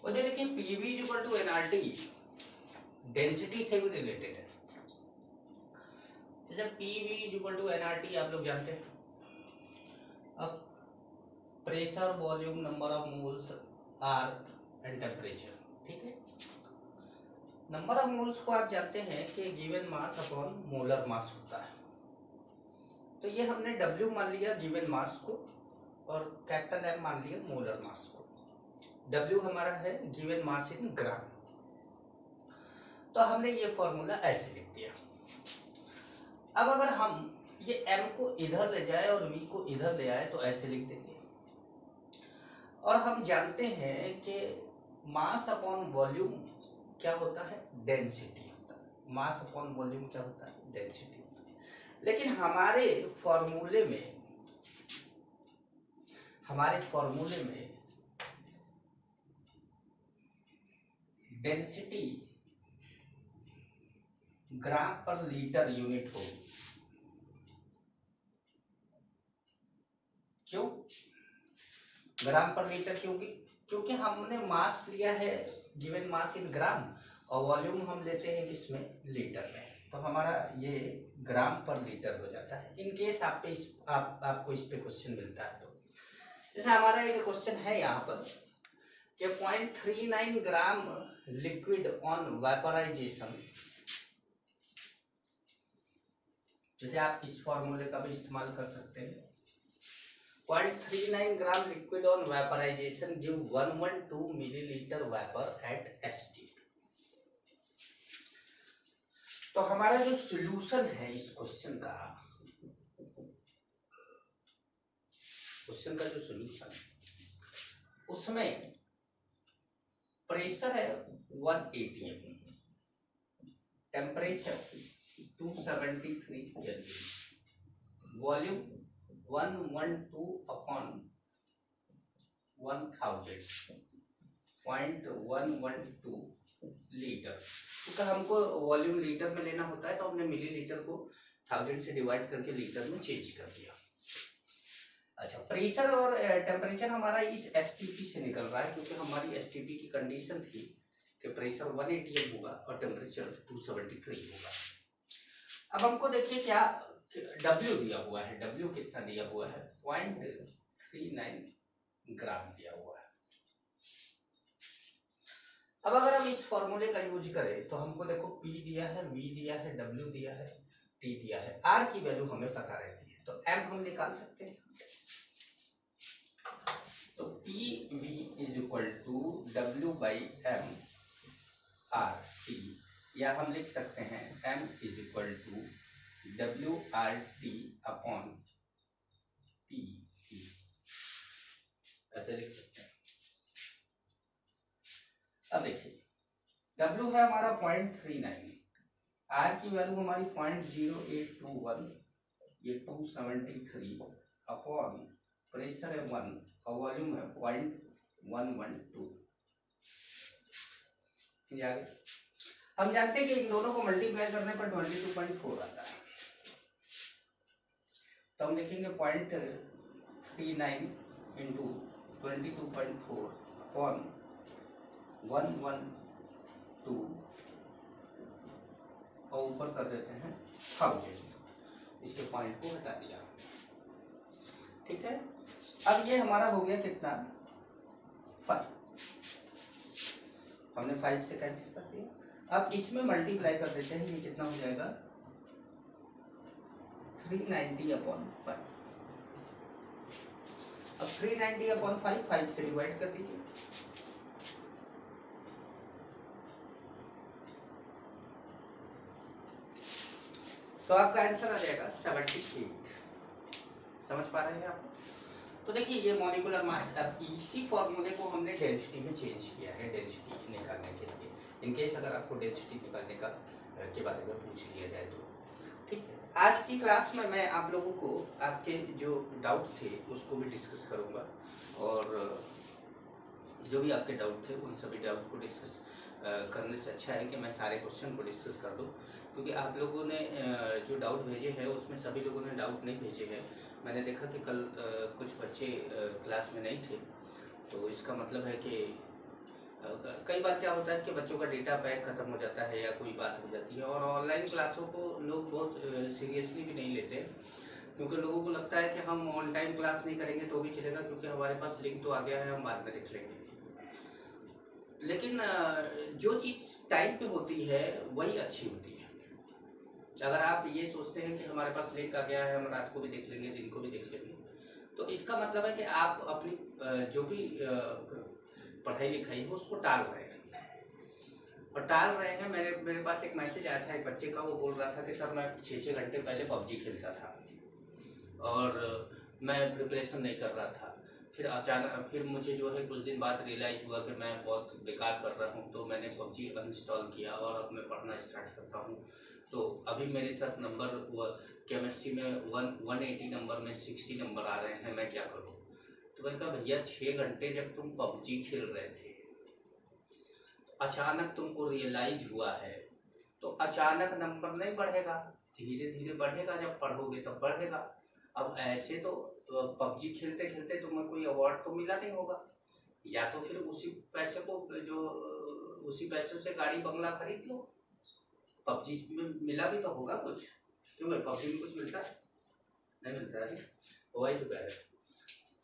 और जो देखिए PV equal to NRT density से भी रिलेटेड है। जैसे पीवी इक्वल टू एनआरटी आप लोग जानते हैं। अब pressure, volume, number of moles, R and temperature, ठीक है। नंबर ऑफ मोल्स को आप जानते हैं कि given mass upon molar mass होता है। तो ये हमने W मान लिया गिवन मास को और कैपिटल M मान लिया मोलर मास को। W हमारा है गिवन मास इन ग्राम। तो हमने ये फॉर्मूला ऐसे लिख दिया। अब अगर हम ये M को इधर ले जाए और V को इधर ले आए तो ऐसे लिख देंगे। और हम जानते हैं कि मास अपॉन वॉल्यूम क्या होता है, डेंसिटी होता है। मास अपॉन वॉल्यूम क्या होता है, डेंसिटी होता है। लेकिन हमारे फॉर्मूले में डेंसिटी ग्राम पर लीटर यूनिट होगी। क्यों ग्राम पर लीटर? क्योंकि हमने मास लिया है गिवन मास इन ग्राम और वॉल्यूम हम लेते हैं किसमें, लीटर में। तो हमारा ये ग्राम पर लीटर हो जाता है। इन केस आपको इस पे क्वेश्चन मिलता है। तो जैसे हमारा एक क्वेश्चन है यहाँ पर कि 0.39 ग्राम लिक्विड ऑन वेपराइजेशन। जैसे आप इस फॉर्मूले का भी इस्तेमाल कर सकते हैं। 0.39 gram liquid on vaporization give 112 millilitre vapour at ST। तो हमारा जो सॉल्यूशन है इस क्वेश्चन का जो सॉल्यूशन उसमें प्रेशर है 180 atm, temperature 273 kelvin, volume 112 upon 1000 0.112 litre. क्योंकि हमको वॉल्यूम लीटर में लेना होता है तो हमने मिलीलीटर को 1000 से डिवाइड करके लीटर में चेंज कर दिया। अच्छा, प्रेशर और टेम्परेचर हमारा इस STP से निकल रहा है क्योंकि हमारी STP की कंडीशन थी कि प्रेशर 180 होगा और टेम्परेचर 273 होगा। अब हमको देखिए क्या W दिया हुआ है। W कितना दिया हुआ है, 0.39 ग्राम दिया हुआ है। अब अगर हम इस फॉर्मूले का यूज करें तो हमको देखो P दिया है, V दिया है, W दिया है, T दिया है, R की वैल्यू हमें पता रहती है। तो M हम निकाल सकते हैं। तो PV is equal to W/M RT, या हम लिख सकते हैं M is equal to WRT upon PE, ऐसे लिख सकते हैं। अब देखिए W है हमारा 0.39, R की वैल्यू हमारी 0.0821, ये 273 अपॉन प्रेशर है 1 और वॉल्यूम है 0.112। हम जानते हैं कि इन दोनों को मल्टीप्लाई करने पर 22.4 आता है। तो हम लिखेंगे 0.39 इंटू 22.4 अपॉन 112 और ऊपर कर देते हैं 1000। इसके पॉइंट को हटा दिया, ठीक है। अब ये हमारा हो गया कितना, 5। हमने 5 से कैंसिल कर दिया। अब इसमें मल्टीप्लाई कर देते हैं, ये कितना हो जाएगा 390/5। अब 390/5 5 से डिवाइड कर दीजिए। तो आपका आंसर आ जाएगा 78। समझ पा रहे हैं आप? तो देखिए ये मॉलिक्यूलर मास। अब इसी फॉर्मूले को हमने डेंसिटी में चेंज किया है डेंसिटी निकालने के लिए। इनकेस अगर आपको डेंसिटी निकालने का के बारे में पूछ लिया जाए तो ठीक है। आज की क्लास में मैं आप लोगों को आपके जो डाउट थे उसको भी डिस्कस करूंगा, और जो भी आपके डाउट थे उन सभी डाउट को डिस्कस करने से अच्छा है कि मैं सारे क्वेश्चन को डिस्कस कर दूं, क्योंकि आप लोगों ने जो डाउट भेजे हैं उसमें सभी लोगों ने डाउट नहीं भेजे हैं। मैंने देखा कि कल कुछ बच्चे क्लास में नहीं थे, तो इसका मतलब है कि कई बार क्या होता है कि बच्चों का डेटा पैक खत्म हो जाता है या कोई बात हो जाती है, और ऑनलाइन क्लासों को लोग बहुत सीरियसली भी नहीं लेते, क्योंकि लोगों को लगता है कि हम ऑन टाइम क्लास नहीं करेंगे तो भी चलेगा, क्योंकि हमारे पास लिंक तो आ गया है, हम बाद में देख लेंगे। लेकिन जो चीज़ टाइम पे होती है वही अच्छी होती है। अगर आप ये सोचते हैं कि हमारे पास लिंक आ गया है, हम रात को भी देख लेंगे, दिन को भी देख लेंगे, तो इसका मतलब है कि आप अपनी जो भी पढ़ाई लिखाई है उसको टाल रहे हैं। और टाल रहे हैं, मेरे पास एक मैसेज आया था एक बच्चे का, वो बोल रहा था कि सर मैं 6-6 घंटे पहले पबजी खेलता था और मैं प्रिपरेशन नहीं कर रहा था, फिर अचानक फिर मुझे जो है कुछ दिन बाद रियलाइज़ हुआ कि मैं बहुत बेकार कर रहा हूँ, तो मैंने पबजी अनइंस्टॉल किया और अब मैं पढ़ना स्टार्ट करता हूँ। तो अभी मेरे साथ नंबर केमिस्ट्री में 180 नंबर में 60 नंबर आ रहे हैं, मैं क्या करूँ? तो मैंने कहा भैया 6 घंटे जब तुम पबजी खेल रहे थे, अचानक तुमको रियलाइज हुआ है, तो अचानक नंबर नहीं बढ़ेगा, धीरे धीरे बढ़ेगा, जब पढ़ोगे तब बढ़ेगा। अब ऐसे तो पबजी खेलते खेलते तुम्हें कोई अवार्ड तो मिला नहीं होगा, या तो फिर उसी पैसे को जो उसी पैसे से गाड़ी बंगला खरीद लो। पबजी में मिला भी तो होगा कुछ, क्यों भाई पबजी में कुछ मिलता है? नहीं मिलता है, वही तो कह रहे हैं।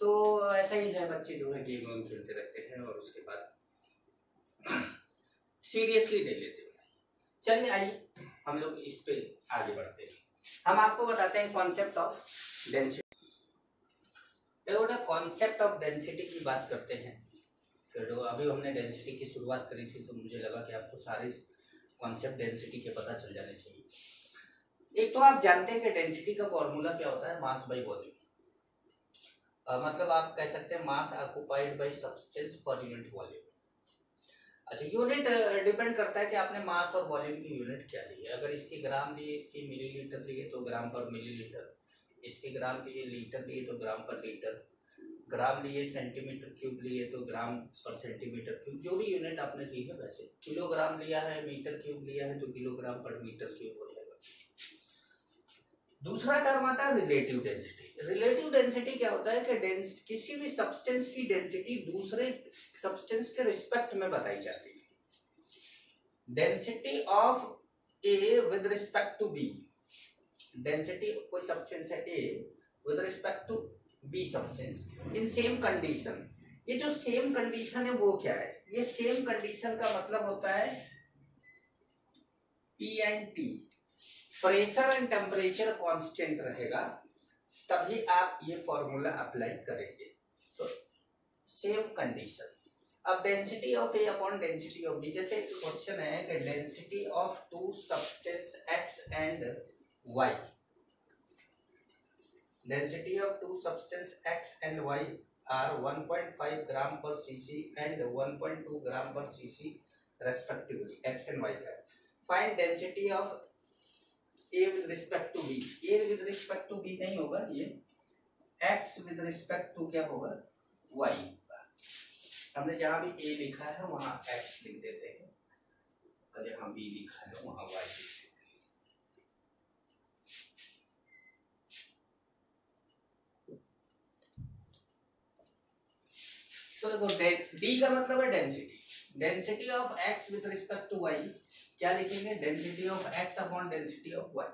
तो ऐसा ही है, बच्चे जो है गेम वेम खेलते रहते हैं और उसके बाद सीरियसली ले लेते हैं। चलिए आइए हम लोग इस पे आगे बढ़ते हैं। हम आपको बताते हैं concept of density. Concept of density की बात करते हैं। तो अभी हमने डेंसिटी की शुरुआत करी थी, तो मुझे लगा कि आपको सारे कॉन्सेप्ट डेंसिटी के पता चल जाने चाहिए। एक तो आप जानते हैं कि डेंसिटी का फॉर्मूला क्या होता है, मास बाई वॉल्यूम। मतलब आप कह सकते हैं mass occupied by substance per unit volume. अच्छा, यूनिट डिपेंड करता है कि आपने मास और वॉल्यूम की यूनिट क्या ली है। अगर इसके ग्राम लिए, इसके मिलीलीटर लिए तो ग्राम पर मिलीलीटर, इसके ग्राम लिए, लीटर लिए तो ग्राम पर लीटर, ग्राम लिए, सेंटीमीटर क्यूब लिए तो ग्राम पर सेंटीमीटर क्यूब, जो भी यूनिट आपने ली है वैसे। किलोग्राम लिया है, मीटर क्यूब लिया है तो किलोग्राम पर मीटर क्यूब हो जाएगा। दूसरा टर्म आता है रिलेटिव डेंसिटी। रिलेटिव डेंसिटी क्या होता है कि किसी भी सब्सटेंस की डेंसिटी दूसरे सब्सटेंस के रिस्पेक्ट में बताई जाती है। Density of A with respect to B, density कोई सब्सटेंस है A with respect to B substance in same condition. ये जो सेम कंडीशन है वो क्या है? ये सेम कंडीशन का मतलब होता है P and T, pressure and temperature constant रहेगा, तभी आप ये फॉर्मूला अप्लाई करेंगे। तो सेम कंडीशन। अब density of A upon density of B, जैसे क्वेश्चन है कि density of two substance X and Y, density of two substance X and Y are 1.5 gram per cc and 1.2 gram per cc respectively, X and Y का। Find density of A with respect to B, A with respect to B नहीं होगा, ये X with respect to क्या होगा, Y होगा। हमने जहाँ भी A लिखा है वहाँ X लिख देते हैं, और जहाँ B लिखा है वहाँ Y लिख देते हैं। तो देखो D का मतलब है density. Density of X with respect to Y क्या लिखेंगे? Density of x upon density of y।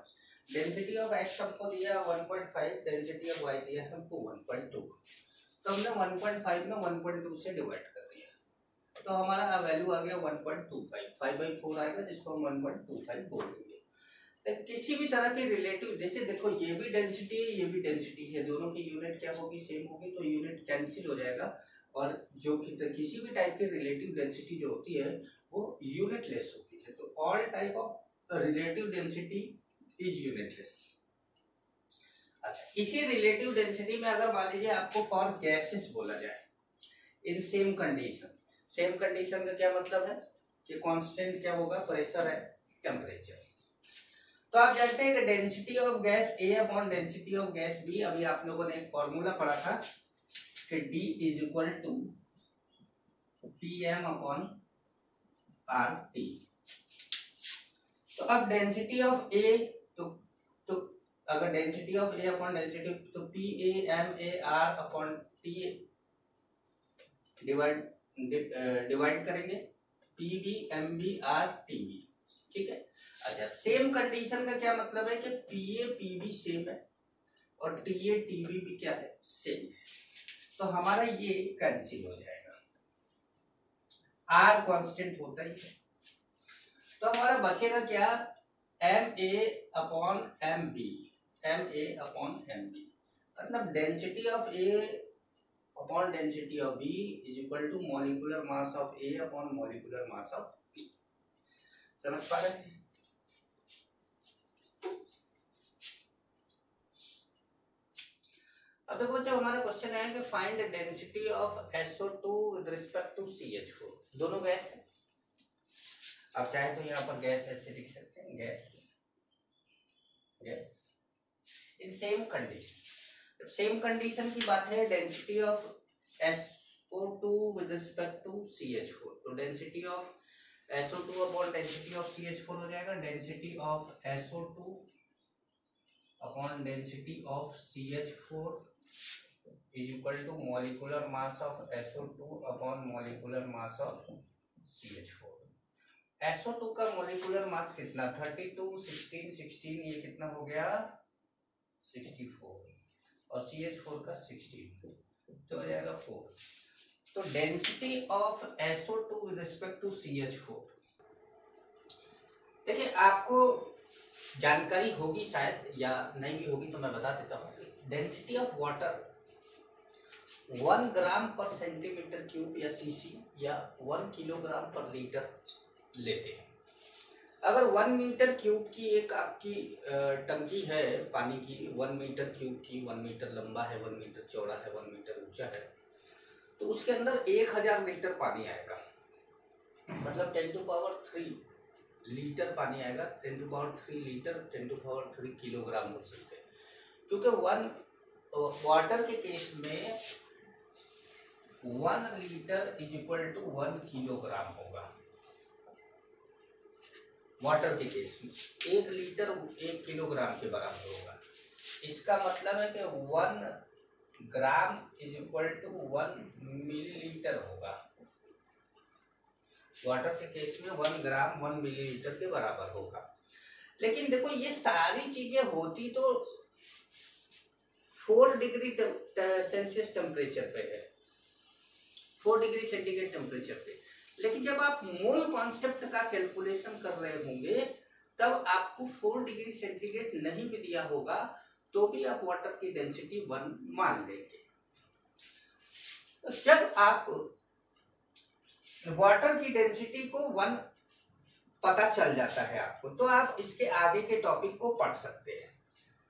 Density of x हमको दिया 1.5, डेंसिटी ऑफ y दिया हमको 1.2, तो हमने 1.5 में 1.2 से डिवाइड कर दिया, तो हमारा वैल्यू आ गया 1.25, 5/4 आएगा, जिसको हम 1.25 बोल देंगे। लेकिन किसी भी तरह के रिलेटिव, जैसे देखो ये भी डेंसिटी है, ये भी डेंसिटी है, दोनों की यूनिट क्या होगी, सेम होगी, तो यूनिट कैंसिल हो जाएगा, और जो किसी भी टाइप की रिलेटिव डेंसिटी जो होती है वो यूनिटलेस होती है। तो all type of relative density is unitless. अच्छा, इसी रिलेटिव डेंसिटी में अगर मान लीजिए आपको फॉर गैसेस बोला जाए इन सेम कंडीशन, सेम कंडीशन का क्या मतलब है कि कांस्टेंट क्या होगा, प्रेशर है, टेम्परेचर। तो आप जानते हैं कि density of gas A upon density of gas B, अभी आप लोगों ने एक फॉर्मूला पढ़ा था कि D is equal to PM upon RT। तो अब डेंसिटी ऑफ ए, तो अगर density of A upon density, तो PAMAR upon T divide divide करेंगे पीबी एमबी आर टीबी, ठीक है। अच्छा, सेम कंडीशन का क्या मतलब है कि पीए पीबी सेम है और टीए टीबी भी क्या है, सेम है, तो हमारा ये कैंसिल हो जाएगा, आर कांस्टेंट होता ही है। तो हमारा बचेगा क्या, M A upon M B, M A upon M B, मतलब density of A upon density of B is equal to molecular mass of A upon molecular mass of B. समझ पा रहे हैं? अब देखो बच्चों, हमारा क्वेश्चन है कि find density of SO2 with respect to CH4, दोनों गैस है। आप चाहे तो यहाँ पर गैस ऐसे लिख सकते हैं, gas gas in same condition. Same condition की बात है, density of SO2 with respect to CH4, तो density of SO2 upon density of CH4 हो जाएगा density of SO2 upon density of CH4 is equal to molecular mass of SO2 upon molecular mass of CH4। SO2 का molecular mass कितना, 32, 16, 16, ये कितना हो गया 64, और CH4 का 16, तो हो जाएगा 4। तो density of SO2 with respect to CH4, देखिए आपको जानकारी होगी शायद या नहीं भी होगी, तो मैं बता देता हूँ। डेंसिटी ऑफ वाटर 1 ग्राम पर सेंटीमीटर क्यूब या सीसी या 1 किलोग्राम पर लीटर लेते हैं। अगर 1 मीटर क्यूब की एक आपकी टंकी है पानी की, 1 मीटर क्यूब की, 1 मीटर लंबा है, 1 मीटर चौड़ा है, 1 मीटर ऊंचा है, तो उसके अंदर 1000 लीटर पानी आएगा, मतलब 10⁻³ लीटर पानी आएगा। 10⁻³ लीटर 10⁻³ किलोग्राम बोल सकते हैं, क्योंकि 1 वाटर के केस में 1 litre is equal to 1 kilogram होगा। वाटर के केस में 1 लीटर 1 किलोग्राम के बराबर होगा। इसका मतलब है कि 1 gram is equal to 1 millilitre होगा। वाटर के केस में 1 ग्राम 1 मिलीलीटर के बराबर होगा। लेकिन देखो ये सारी चीजें होती तो 4 डिग्री सेल्सियस टेम्परेचर पे है, 4 डिग्री सेंटीग्रेड टेम्परेचर पे। लेकिन जब आप मोल कॉन्सेप्ट का कैलकुलेशन कर रहे होंगे तब आपको 4 डिग्री सेंटीग्रेड नहीं भी दिया होगा तो भी आप वाटर की डेंसिटी 1 मान लेंगे। तो जब आप वाटर की डेंसिटी को 1 पता चल जाता है आपको, तो आप इसके आगे के टॉपिक को पढ़ सकते हैं।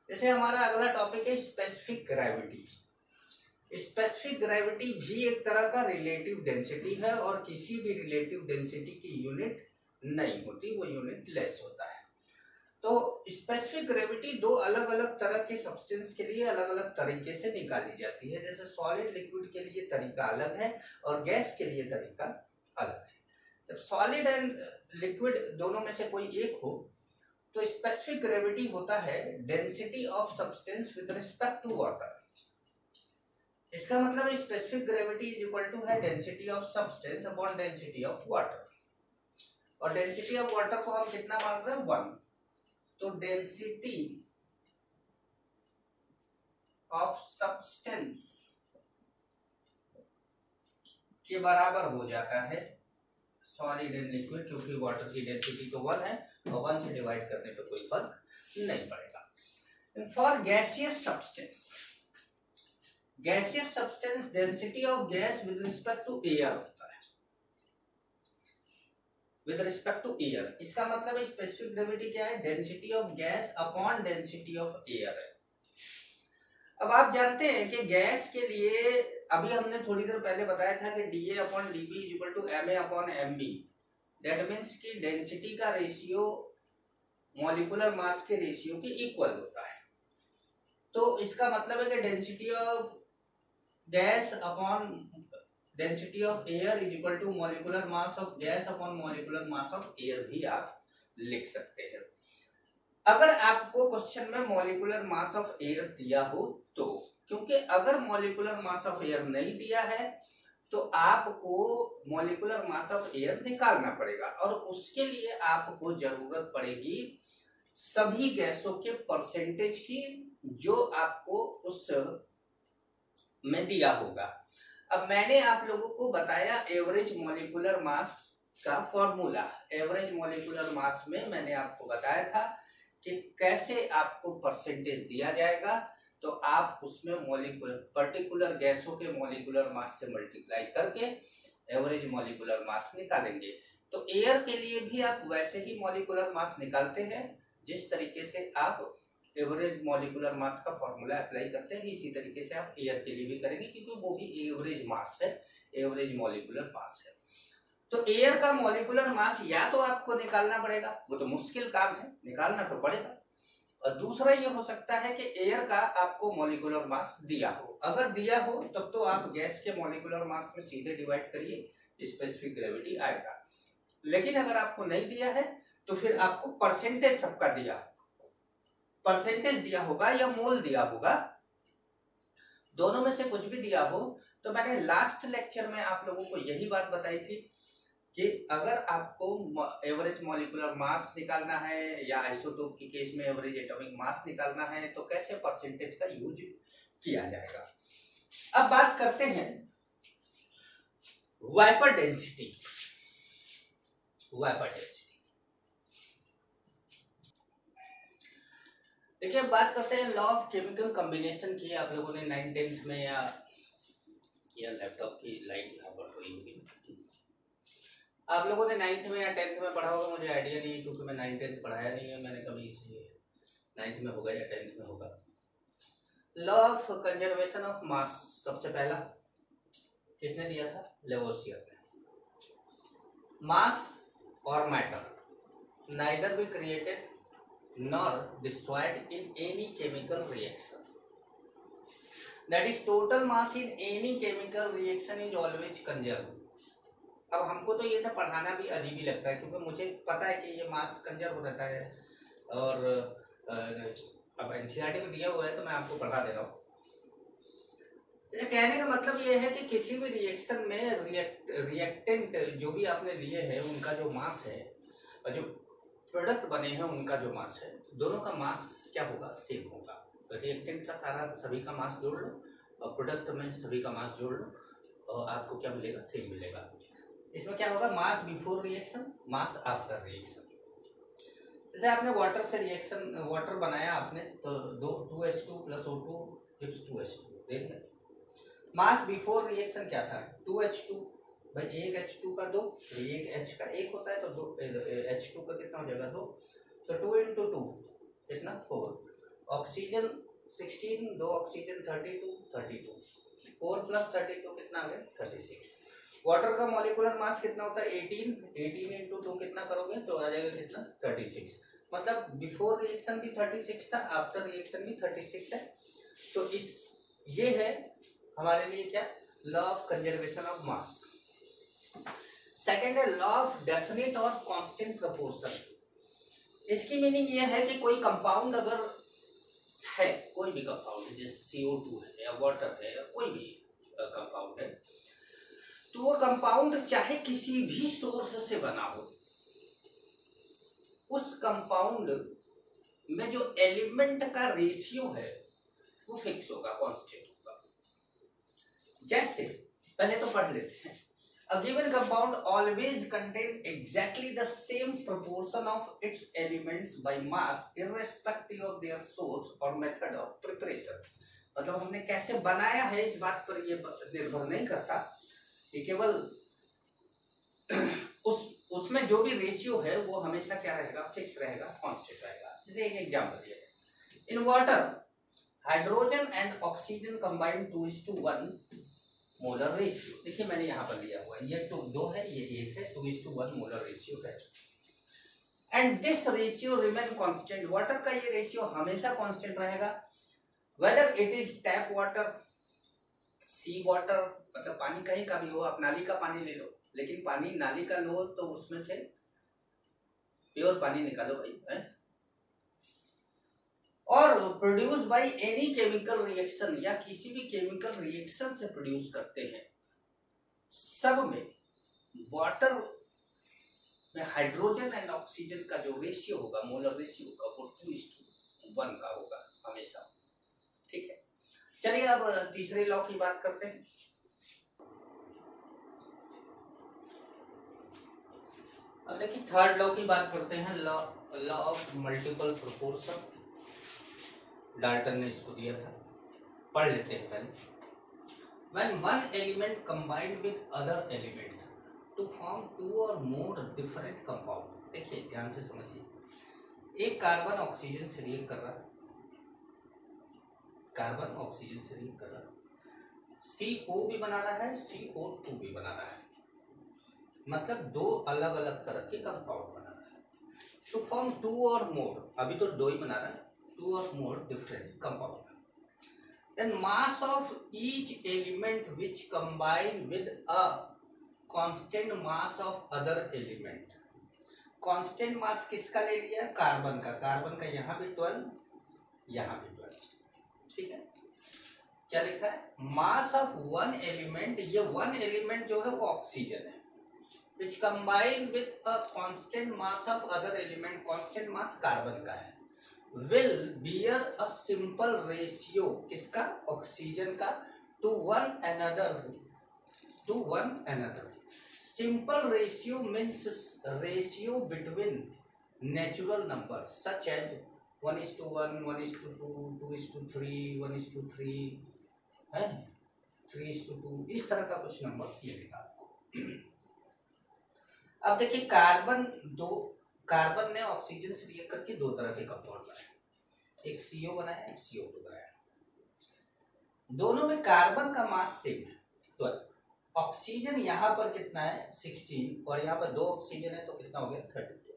जैसे हमारा अगला टॉपिक है स्पेसिफिक ग्रेविटी। स्पेसिफिक ग्रेविटी भी एक तरह का रिलेटिव डेंसिटी है और किसी भी रिलेटिव डेंसिटी की यूनिट नहीं होती, वो यूनिट लेस होता है। तो स्पेसिफिक ग्रेविटी 2 अलग अलग तरह के सब्सटेंस के लिए अलग अलग तरीके से निकाली जाती है। जैसे सॉलिड लिक्विड के लिए तरीका अलग है और गैस के लिए तरीका अलग है। जब सॉलिड एंड लिक्विड दोनों में से कोई एक हो तो स्पेसिफिक ग्रेविटी होता है density of substance with respect to water. इसका मतलब specific gravity is equal to है density of substance upon density of water, और डेंसिटी ऑफ वाटर को हम कितना मान रहे हैं 1, तो डेंसिटी ऑफ सब्सटेंस के बराबर हो जाता है सॉलिड एंड लिक्विड, क्योंकि वाटर की डेंसिटी तो 1 है और 1 से डिवाइड करने पे कोई फर्क नहीं पड़ेगा। For gaseous substance, gaseous substance density of gas with respect to air होता है, विद रिस्पेक्ट टू एयर। इसका मतलब स्पेसिफिक ग्रेविटी क्या है, density of gas upon density of air है। अब आप जानते हैं कि गैस के लिए अभी हमने थोड़ी देर पहले बताया था कि dA upon dB is equal to ma upon mb। That means कि डेंसिटी का रेशियो मॉलिक्यूलर मास के रेशियो के इक्वल होता है। तो इसका मतलब है कि density of gas upon density of air is equal to molecular mass of gas upon molecular mass of air भी आप लिख सकते हैं। अगर आपको क्वेश्चन में मॉलिक्यूलर मास ऑफ एयर दिया हो तो, क्योंकि अगर मॉलिक्यूलर मास ऑफ एयर नहीं दिया है तो आपको मॉलिक्यूलर मास ऑफ एयर निकालना पड़ेगा, और उसके लिए आपको जरूरत पड़ेगी सभी गैसों के परसेंटेज की जो आपको उस में दिया होगा। अब मैंने आप लोगों को बताया एवरेज मॉलिक्यूलर मास का फॉर्मूला। एवरेज मॉलिक्यूलर मास में मैंने आपको बताया था कि कैसे आपको परसेंटेज दिया जाएगा, तो आप उसमें मॉलिक्यूलर पर्टिकुलर गैसों के मॉलिक्यूलर मास से मल्टीप्लाई करके एवरेज मॉलिक्यूलर मास निकालेंगे। तो एयर के लिए भी आप वैसे ही मॉलिक्यूलर मास निकालते हैं जिस तरीके से आप एवरेज मॉलिक्यूलर मास का फॉर्मूला अप्लाई करते हैं, इसी तरीके से आप एयर के लिए भी करेंगे, क्योंकि वो भी एवरेज मास है, एवरेज मॉलिक्यूलर मास है। तो एयर का मॉलिक्यूलर मास या तो आपको निकालना पड़ेगा, वो तो मुश्किल काम है, निकालना तो पड़ेगा, और दूसरा ये हो सकता है कि एयर का आपको मॉलिक्यूलर मास दिया हो। अगर दिया हो तब तो आप गैस के मॉलिक्यूलर मास में सीधे डिवाइड करिए, स्पेसिफिक ग्रेविटी आएगा। लेकिन अगर आपको नहीं दिया है तो फिर आपको परसेंटेज सबका दिया, परसेंटेज दिया होगा या मोल दिया होगा, दोनों में से कुछ भी दिया हो। तो मैंने लास्ट लेक्चर में आप लोगों को यही बात बताई थी कि अगर आपको एवरेज मॉलिक्यूलर मास निकालना है या आइसोटोप के केस में एवरेज एटॉमिक मास निकालना है तो कैसे परसेंटेज का यूज किया जाएगा। अब बात करते हैं वाइपर डेंसिटी की। वाइपर डेंसिटी देखिए, बात करते हैं लॉ ऑफ केमिकल कॉम्बिनेशन की। आप लोगों ने 9th में या लैपटॉप की लाइट यहाँ पर हुई होगी, आप लोगों ने 9th में या 10th में पढ़ा होगा, मुझे आइडिया नहीं है क्योंकि मैं 9th पढ़ाया नहीं है मैंने कभी, इसलिए 9th में होगा या 10th में होगा। Law of conservation of mass सबसे पहला किसने दिया था? लेवोसियर ने। मास और matter neither be created nor destroyed in any chemical reaction, that is total mass in any chemical reaction is always conserved। अब हमको तो ये सब पढ़ाना भी अजीब ही लगता है क्योंकि मुझे पता है कि ये मास कंजर्व रहता है, और अब एनसीईआरटी में दिया हुआ है तो मैं आपको पढ़ा दे रहा हूँ। कहने का मतलब ये है कि किसी भी रिएक्शन में रिएक्टेंट जो भी आपने लिए हैं उनका जो मास है और जो प्रोडक्ट बने हैं उनका जो मास है, दोनों का मास क्या होगा? सेम होगा। तो रिएक्टेंट का सारा सभी का मास जोड़ लो और प्रोडक्ट में सभी का मास जोड़ लो और आपको क्या मिलेगा? सेम मिलेगा। इसमें क्या होगा? मास बिफोर रिएक्शन, मास आफ्टर रिएक्शन। जैसे आपने वाटर से रिएक्शन, वाटर बनाया आपने तो 2H2 + O2 = 2H2 दे दिया। मास बिफोर रिएक्शन क्या था? 2H2 भाई, एक H2 का 2, एक H का 1 होता है तो 2 H2 का कितना हो जाएगा? 2, तो 2 × 2 कितना? 4। ऑक्सीजन 16, 2 ऑक्सीजन 32, 4 + 32 कितना आ गया? 36। वाटर का मॉलिक्यूलर मास कितना होता है? 18 × 2 कितना करोगे तो आ जाएगा कितना? 36। मतलब बिफोर रिएक्शन भी 36 था, आफ्टर रिएक्शन भी 36 है। तो ये है हमारे लिए क्या? Law of conservation of mass. Second है लॉ ऑफ डेफिनिट और कांस्टेंट प्रोपोर्शन। इसकी मीनिंग ये है कि कोई कंपाउंड अगर है, कोई भी कंपाउंड जैसे CO2 है या वाटर है या कोई भी कंपाउंड है, तो वो कंपाउंड चाहे किसी भी सोर्स से बना हो, उस कंपाउंड में जो एलिमेंट का रेशियो है वो फिक्स होगा, कांस्टेंट होगा। जैसे पहले तो पढ़ लेते हैं। A given compound always contains exactly the same proportion of its elements by mass irrespective of their source or method of preparation। मतलब हमने कैसे बनाया है इस बात पर ये निर्भर नहीं करता, ये केवल उसमें जो भी रेशियो है वो हमेशा क्या रहेगा? फिक्स रहेगा, कांस्टेंट रहेगा। जैसे एक एग्जांपल ये है, in water hydrogen and oxygen combined 2:1 molar ratio. देखिए मैंने यहाँ पर लिया हुआ है, ये 2 है, ये 1 है, 2:1 मोलर रेशियो है। And this ratio remain constant. Water का ये रेशियो हमेशा कांस्टेंट रहेगा, whether it is tap water, sea water, मतलब पानी कहीं का भी हो, आप नाली का पानी ले लो, लेकिन पानी नाली का लो तो उसमें से प्योर पानी निकालो भाई है, और produce by any chemical reaction, या किसी भी केमिकल रिएक्शन से प्रोड्यूस करते हैं, सब में वाटर में हाइड्रोजन एंड ऑक्सीजन का जो रेशियो होगा, मोलर रेशियो होगा, वो 2:1 का होगा हमेशा। ठीक है, चलिए अब तीसरे लॉ की बात करते हैं। अब देखिए थर्ड लॉ की बात करते हैं, law of multiple proportion. Dalton ने इसको दिया था, पढ़ लेते हैं पहले। When one element combined with other element to form two or more different compound, देखिए ध्यान से समझिए, एक कार्बन ऑक्सीजन से रिएक्ट कर रहा है, कार्बन ऑक्सीजन से रिएक्ट कर रहा है, CO भी बना रहा है, CO2 भी बना रहा है, मतलब दो अलग अलग तरह के कंपाउंड बना रहा है। टू फॉर्म टू और मोर, अभी तो दो ही बना रहा है, टू और more different compound. Then mass of each element which combine with a constant mass of other element. Constant mass किसका ले लिया? कार्बन का। कार्बन का यहाँ भी 12, यहाँ भी 12। ठीक है, क्या लिखा है? मास ऑफ वन एलिमेंट, ये वन एलिमेंट जो है वो ऑक्सीजन है, which combine with a constant mass of other element, constant mass carbon का है, will bear a simple ratio, किसका? ऑक्सीजन का, to one another. Simple ratio means ratio between natural numbers such as 1:1, 1:2, 2:3, 1:3 है, 3:2, इस तरह का कुछ नंबर मिलेगा आपको। अब देखिए कार्बन ने ऑक्सीजन से रिएक्ट करके दो तरह के कंपाउंड बनाए, एक CO बनाया, एक CO2 बनाया। दोनों में कार्बन का मास सेम है, 12। ऑक्सीजन यहाँ पर कितना है? 16, और यहाँ पर दो ऑक्सीजन है तो कितना हो गया? 32।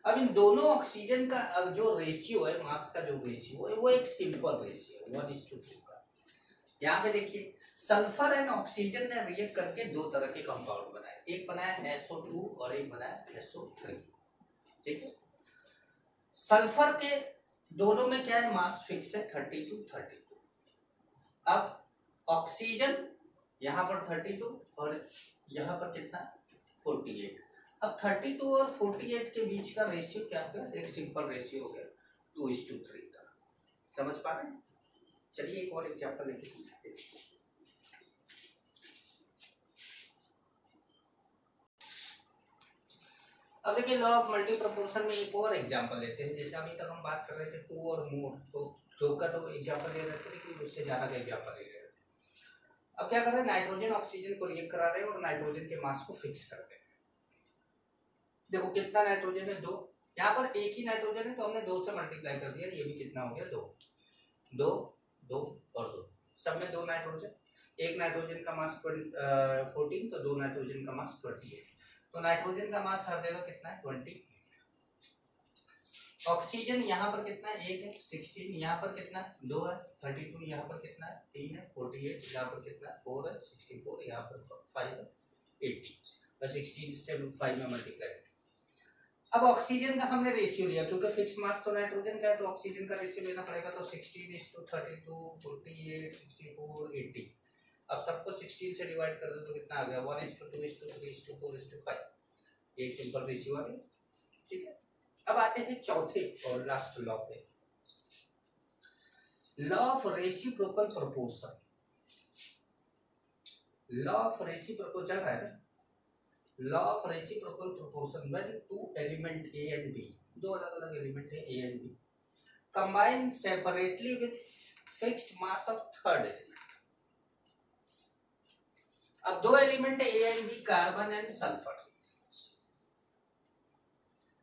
अब इन दोनों ऑक्सीजन का जो रेशियो है, मास का जो रेशियो है, वो एक सिंपल रेशियो है, 1:2 का। यहाँ पे देखिए सल्फर एंड ऑक्सीजन ने रिएक्ट करके दो तरह के कंपाउंड बनाए, एक बनाया SO2 और एक बनाया SO3। ठीक है, सल्फर के दोनों में क्या है? मास फिक्स है, 32। अब ऑक्सीजन यहाँ पर 32 और यहाँ पर कितना? 48। अब 32 और 48 के बीच का रेशियो क्या हो गया? एक सिंपल रेशियो हो गया, 2:3 का। समझ पा रहे हैं? चलिए एक और एग्जांपल लेके समझाते हैं। अब देखिए लॉ ऑफ मल्टी प्रोपोर्शन में एक और एग्जांपल लेते हैं। जैसे अभी तक हम बात कर रहे थे टू और मोर, तो दो का तो एग्जांपल ले रहे थे, लेकिन उससे ज्यादा का एग्जांपल ले रहे थे। अब क्या कर रहे हैं? नाइट्रोजन ऑक्सीजन को रिएक्ट करा रहे हैं और नाइट्रोजन के मास को फिक्स करते हैं। देखो कितना नाइट्रोजन है? 2। यहाँ पर एक ही नाइट्रोजन है तो हमने 2 से मल्टीप्लाई कर दिया, ये भी कितना हो गया? 2 और 2, सब में 2 नाइट्रोजन। एक नाइट्रोजन का मास 14, तो 2 नाइट्रोजन का मास 28, तो नाइट्रोजन का मास हर जगह कितना है? 28। ऑक्सीजन यहाँ पर कितना है? 1 है, 16, यहाँ पर कितना है? 2 है, 32, यहाँ पर कितना है? 3 है, 48, यहाँ पर कितना है? 4 है, 64, यहाँ पर 5 है, 80, तो 16 से 5 में मल्टीप्लाई। अब ऑक्सीजन का हमने रेशियो लिया, क्योंकि फिक्स मास तो नाइट्रोजन का है, तो ऑक्सीजन का रेशियो लेना पड़ेगा, तो 16:32, 48, 64, 80। अब सबको 16 से डिवाइड कर दो तो कितना आ गया? 1:2:3:4:5। एक सिंपल रेशियो आ गया। ठीक है, अब आते हैं चौथे और लास्ट लॉ पे, law of reciprocal proportion. Law of reciprocal चल रहा है ना? Law of reciprocal proportion when two element A and B, दो अलग अलग एलिमेंट है A and B, combine separately with fixed mass of third element. अब दो एलिमेंट है A and B, carbon and sulphur,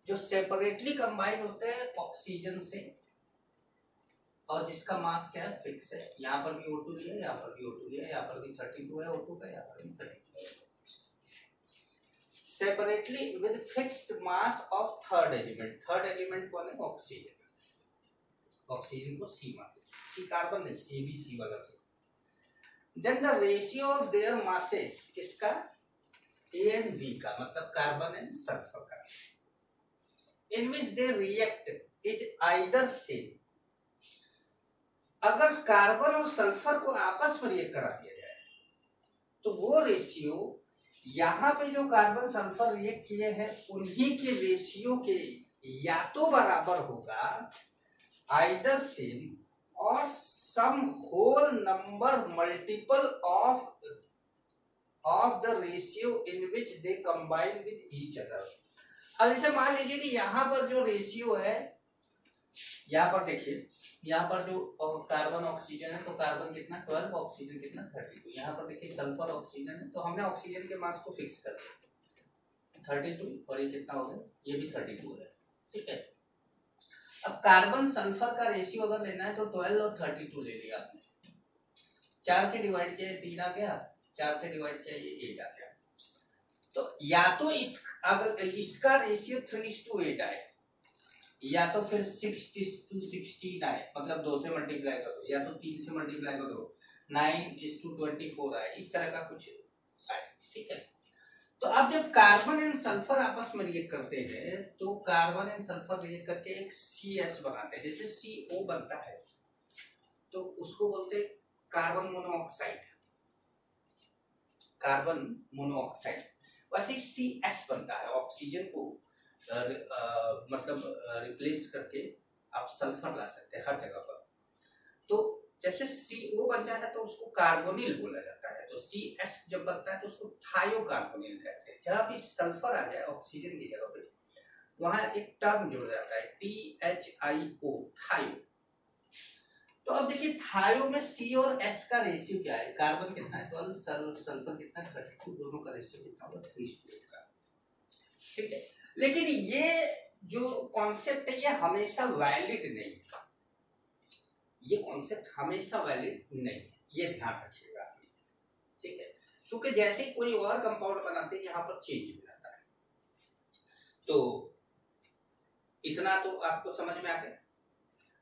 जो सेपरेटली कंबाइन होते हैं ऑक्सीजन से, और जिसका मास क्या है? फिक्स है। यहाँ पर भी O2 लिया, यहाँ पर भी O2 लिया, यहाँ पर भी 32 है O2 का, यहाँ पर भी 32 है। Separately with fixed mass of third element. Third element कौन है? ऑक्सीजन। ऑक्सीजन को C मानते हैं, C कार्बन नहीं, ABC वाला C। Then the ratio of their masses, किसका? A and B का, मतलब कार्बन एंड सल्फर का, in which they react is either same। अगर कार्बन और सल्फर को आपस में रिएक्ट करा दिया जाए तो वो रेशियो यहाँ पे जो कार्बन सल्फर रिएक्ट किए हैं उन्हीं के रेशियो के या तो बराबर होगा, आइदर सेम और some whole number multiple of the ratio in which they combine with each other. अब इसे मान लीजिए कि यहाँ पर जो रेशियो है, यहाँ पर देखिए, यहाँ पर जो कार्बन ऑक्सीजन है तो कार्बन कितना 12, ऑक्सीजन कितना 32। यहाँ पर देखिए सल्फर ऑक्सीजन है तो हमने ऑक्सीजन के मास को फिक्स कर दिया 32 और ये कितना हो गया, ये भी 32 है, ठीक है। अब कार्बन सल्फर का रेशियो अगर लेना है तो 12 और 32 ले लिया आपने, 4 से डिवाइड किया 3 आ गया, 4 से डिवाइड किया ये 8 आ गया। तो या तो अगर इसका रेशियो 3:8 आए या तो फिर 6:16 आए, मतलब 2 से मल्टीप्लाई करो या तो 3 से मल्टीप्लाई करो, 9:24 आए, इस तरह का कुछ आए, ठीक है। तो अब जब कार्बन एंड सल्फर आपस में रिएक्ट करते हैं तो कार्बन एंड सल्फर रिएक्ट करके एक CS बनाते हैं, जैसे CO बनता है तो उसको बोलते हैं कार्बन मोनोऑक्साइड, कार्बन मोनोऑक्साइड। वैसे CS बनता है, ऑक्सीजन को मतलब रिप्लेस करके आप सल्फर ला सकते हैं हर जगह पर। तो जैसे CO बन जाता है तो उसको कार्बोनिल बोला जाता है, तो CS जब बनता है तो उसको थायोकार्बोनिल कहते हैं। जहाँ भी सल्फर आ जाए ऑक्सीजन की जगह पे वहां एक टर्म जुड़ जाता है THIO, थायो। तो अब देखिए थायो में C और S का रेशियो क्या है, कार्बन कितना है 12, सल्फर कितना है 32, दोनों का रेशियो कितना होगा 3:8 का, ठीक है। लेकिन ये जो कॉन्सेप्ट है ये हमेशा वैलिड नहीं है, ये कॉन्सेप्ट हमेशा वैलिड नहीं है, ये ध्यान रखिएगा, ठीक है। क्योंकि जैसे कोई और कंपाउंड बनाते हैं यहाँ पर चेंज हो जाता है। तो इतना तो आपको समझ में आ गया।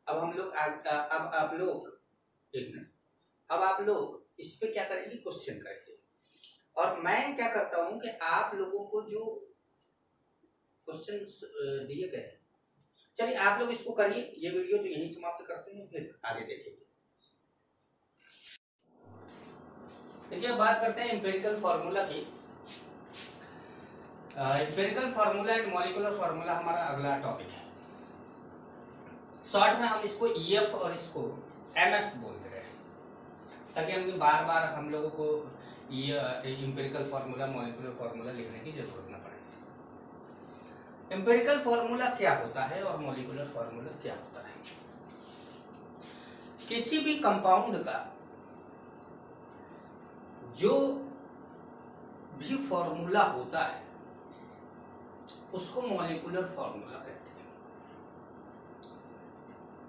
अब हम लोग अब आप लोग अब आप लोग इस पे क्या करेंगे, क्वेश्चन करेंगे, और मैं क्या करता हूं कि आप लोगों को जो क्वेश्चन दिए गए हैं, चलिए आप लोग इसको करिए, ये वीडियो तो यहीं समाप्त करते हैं, फिर आगे देखेंगे। देखिए अब बात करते हैं एम्पिरिकल फार्मूला की। Empirical formula and molecular formula हमारा अगला टॉपिक है। शॉर्ट में हम इसको EF और इसको MF बोलते हैं, ताकि हम बार बार हम लोगों को ये एम्पिरिकल फार्मूला मॉलिक्यूलर फार्मूला लिखने की जरूरत न पड़े। एम्पिरिकल फार्मूला क्या होता है और मॉलिक्यूलर फार्मूला क्या होता है। किसी भी कंपाउंड का जो भी फार्मूला होता है उसको मॉलिक्यूलर फार्मूला कहते हैं।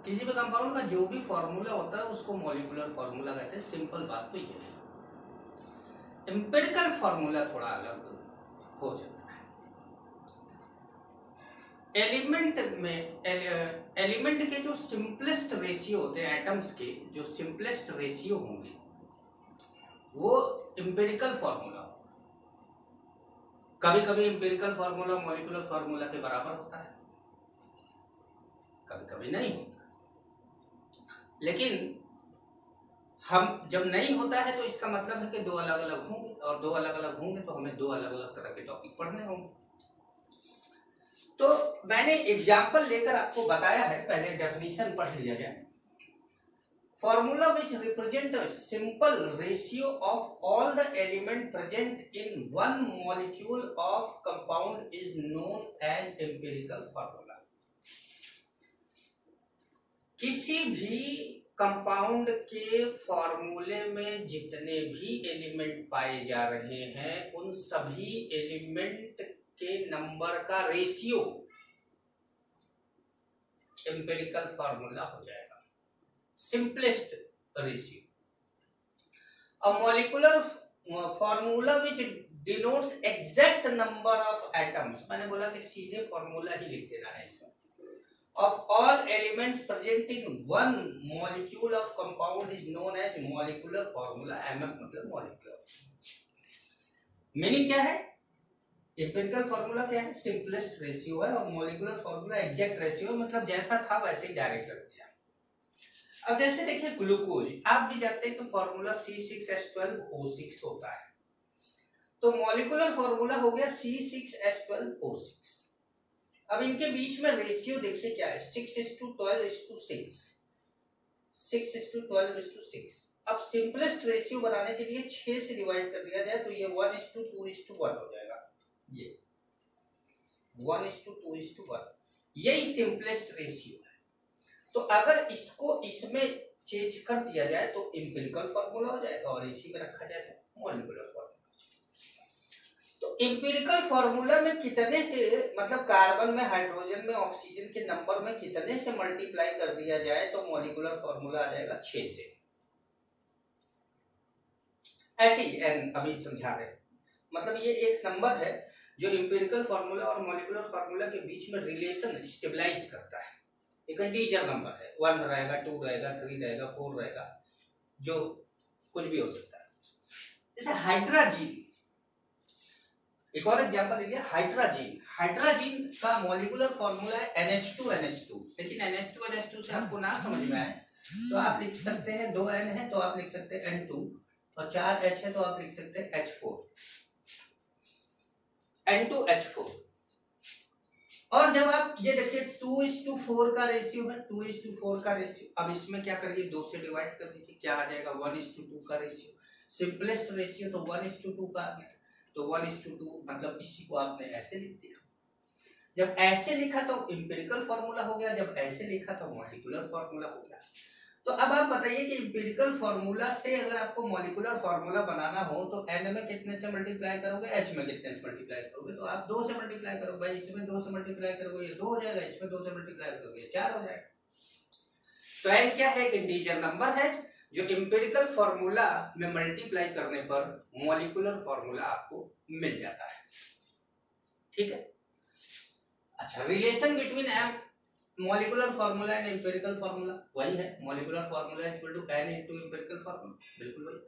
किसी भी कंपाउंड का जो भी फार्मूला होता है उसको मॉलिक्यूलर फार्मूला कहते हैं। सिंपल बात तो ये है। एम्पिरिकल फार्मूला थोड़ा अलग हो जाता है। एलिमेंट के जो सिंपलेस्ट रेशियो होते हैं, एटम्स के जो सिंपलेस्ट रेशियो होंगे वो एम्पिरिकल फार्मूला होगा। कभी कभी एम्पिरिकल फार्मूला मॉलिक्यूलर फार्मूला के बराबर होता है, कभी कभी नहीं होता। लेकिन हम जब नहीं होता है तो इसका मतलब है कि दो अलग अलग होंगे, और दो अलग अलग होंगे तो हमें दो अलग अलग तरह के टॉपिक पढ़ने होंगे। तो मैंने एग्जाम्पल लेकर आपको बताया है, पहले डेफिनेशन पढ़ लिया जाए। Formula which represent a simple ratio of all the element present in one molecule of compound is known as empirical formula. किसी भी कंपाउंड के फॉर्मूले में जितने भी एलिमेंट पाए जा रहे हैं उन सभी एलिमेंट के नंबर का रेशियो एम्पिरिकल फार्मूला हो जाएगा, simplest ratio. A molecular formula which denotes exact number of atoms, मैंने बोला कि सीधे फार्मूला ही लिख देना है इसमें, of all elements present in one molecule of compound is known as molecular formula। MF मतलब molecular। मीनिंग क्या है, एम्पिरिकल फार्मूला क्या है, सिंपलेस्ट रेशियो है, और मॉलिक्यूलर फार्मूला एग्जैक्ट रेशियो, मतलब जैसा था वैसे ही डायरेक्ट कर दिया। अब जैसे देखिए ग्लूकोज, आप भी जानते हैं कि फार्मूला C6H12O6 होता है, तो मॉलिक्यूलर फॉर्मूला हो गया C6H12O6। अब इनके बीच में रेशियो देखिए क्या है, 6:12:6, 6:12:6। अब सिंपलेस्ट रेशियो बनाने के लिए 6 से डिवाइड कर दिया जाए तो ये 1:2:1 हो जाएगा। ये 1:2:1 यही सिंपलेस्ट रेशियो है। तो अगर इसको इसमें चेंज कर दिया जाए तो एम्पिरिकल फॉर्मूला हो जाएगा और इसी में रखा जाए तो मॉलिक्यूलर फॉर्मूला। तो एम्पिरिकल फॉर्मूला में कितने से, मतलब कार्बन में, हाइड्रोजन में, ऑक्सीजन के नंबर में कितने से मल्टीप्लाई कर दिया जाए तो मॉलिक्यूलर फॉर्मूला आ जाएगा 6 से। ऐसे ही एन अभी समझा रहे, मतलब ये एक नंबर है जो एम्पिरिकल फॉर्मूला और मॉलिक्यूलर फॉर्मूला के बीच में रिलेशन स्टेबलाइज करता है। एक इंटीजर नंबर है, 1 रहेगा, 2 रहेगा, 3 रहेगा, 4 रहेगा, जो कुछ भी हो सकता है। जैसे हाइड्रोजन, एक और एग्जांपल ले लिया, हाइड्रोजन। हाइड्रोजन का मॉलिक्यूलर फॉर्मूला है NH2NH2, लेकिन NH2NH2 से आपको ना समझ में आए तो आप लिख सकते हैं, 2 N है तो आप लिख सकते हैं N2, और 4 H है तो आप लिख सकते हैं H4, N2H4। और जब आप ये देखिए 2:4 का रेशियो है, 2:4 का रेशियो, अब इसमें क्या करिए, 2 से डिवाइड कर दीजिए, क्या आ जाएगा 1:2 का रेशियो। सिंपलेस्ट रेशियो तो 1:2 का आ गया, तो 1:2 मतलब इसी को आपने ऐसे लिख दिया। जब ऐसे लिखा तो एम्पिरिकल फॉर्मूला हो गया, जब ऐसे लिखा तो मॉलिक्यूलर फॉर्मूला हो गया। तो अब आप बताइए कि एम्पिरिकल फॉर्मूला से अगर आपको मॉलिक्यूलर फॉर्मूला बनाना हो तो n में कितने से मल्टीप्लाई करोगे, h में कितने से मल्टीप्लाई करोगे, तो आप 2 से मल्टीप्लाई करोगे। भाई इसमें 2 से मल्टीप्लाई करोगे ये 2 हो जाएगा, इसमें 2 से मल्टीप्लाई करोगे ये 4 हो जाएगा। तो n क्या है, एक इंटीजर नंबर है जो एम्पिरिकल फॉर्मूला में मल्टीप्लाई करने पर मॉलिक्यूलर फॉर्मूला आपको मिल जाता है। ठीक है। अच्छा, relation between molecular formula and empirical formula वही है, molecular formula is equal to n into empirical formula, बिल्कुल वही।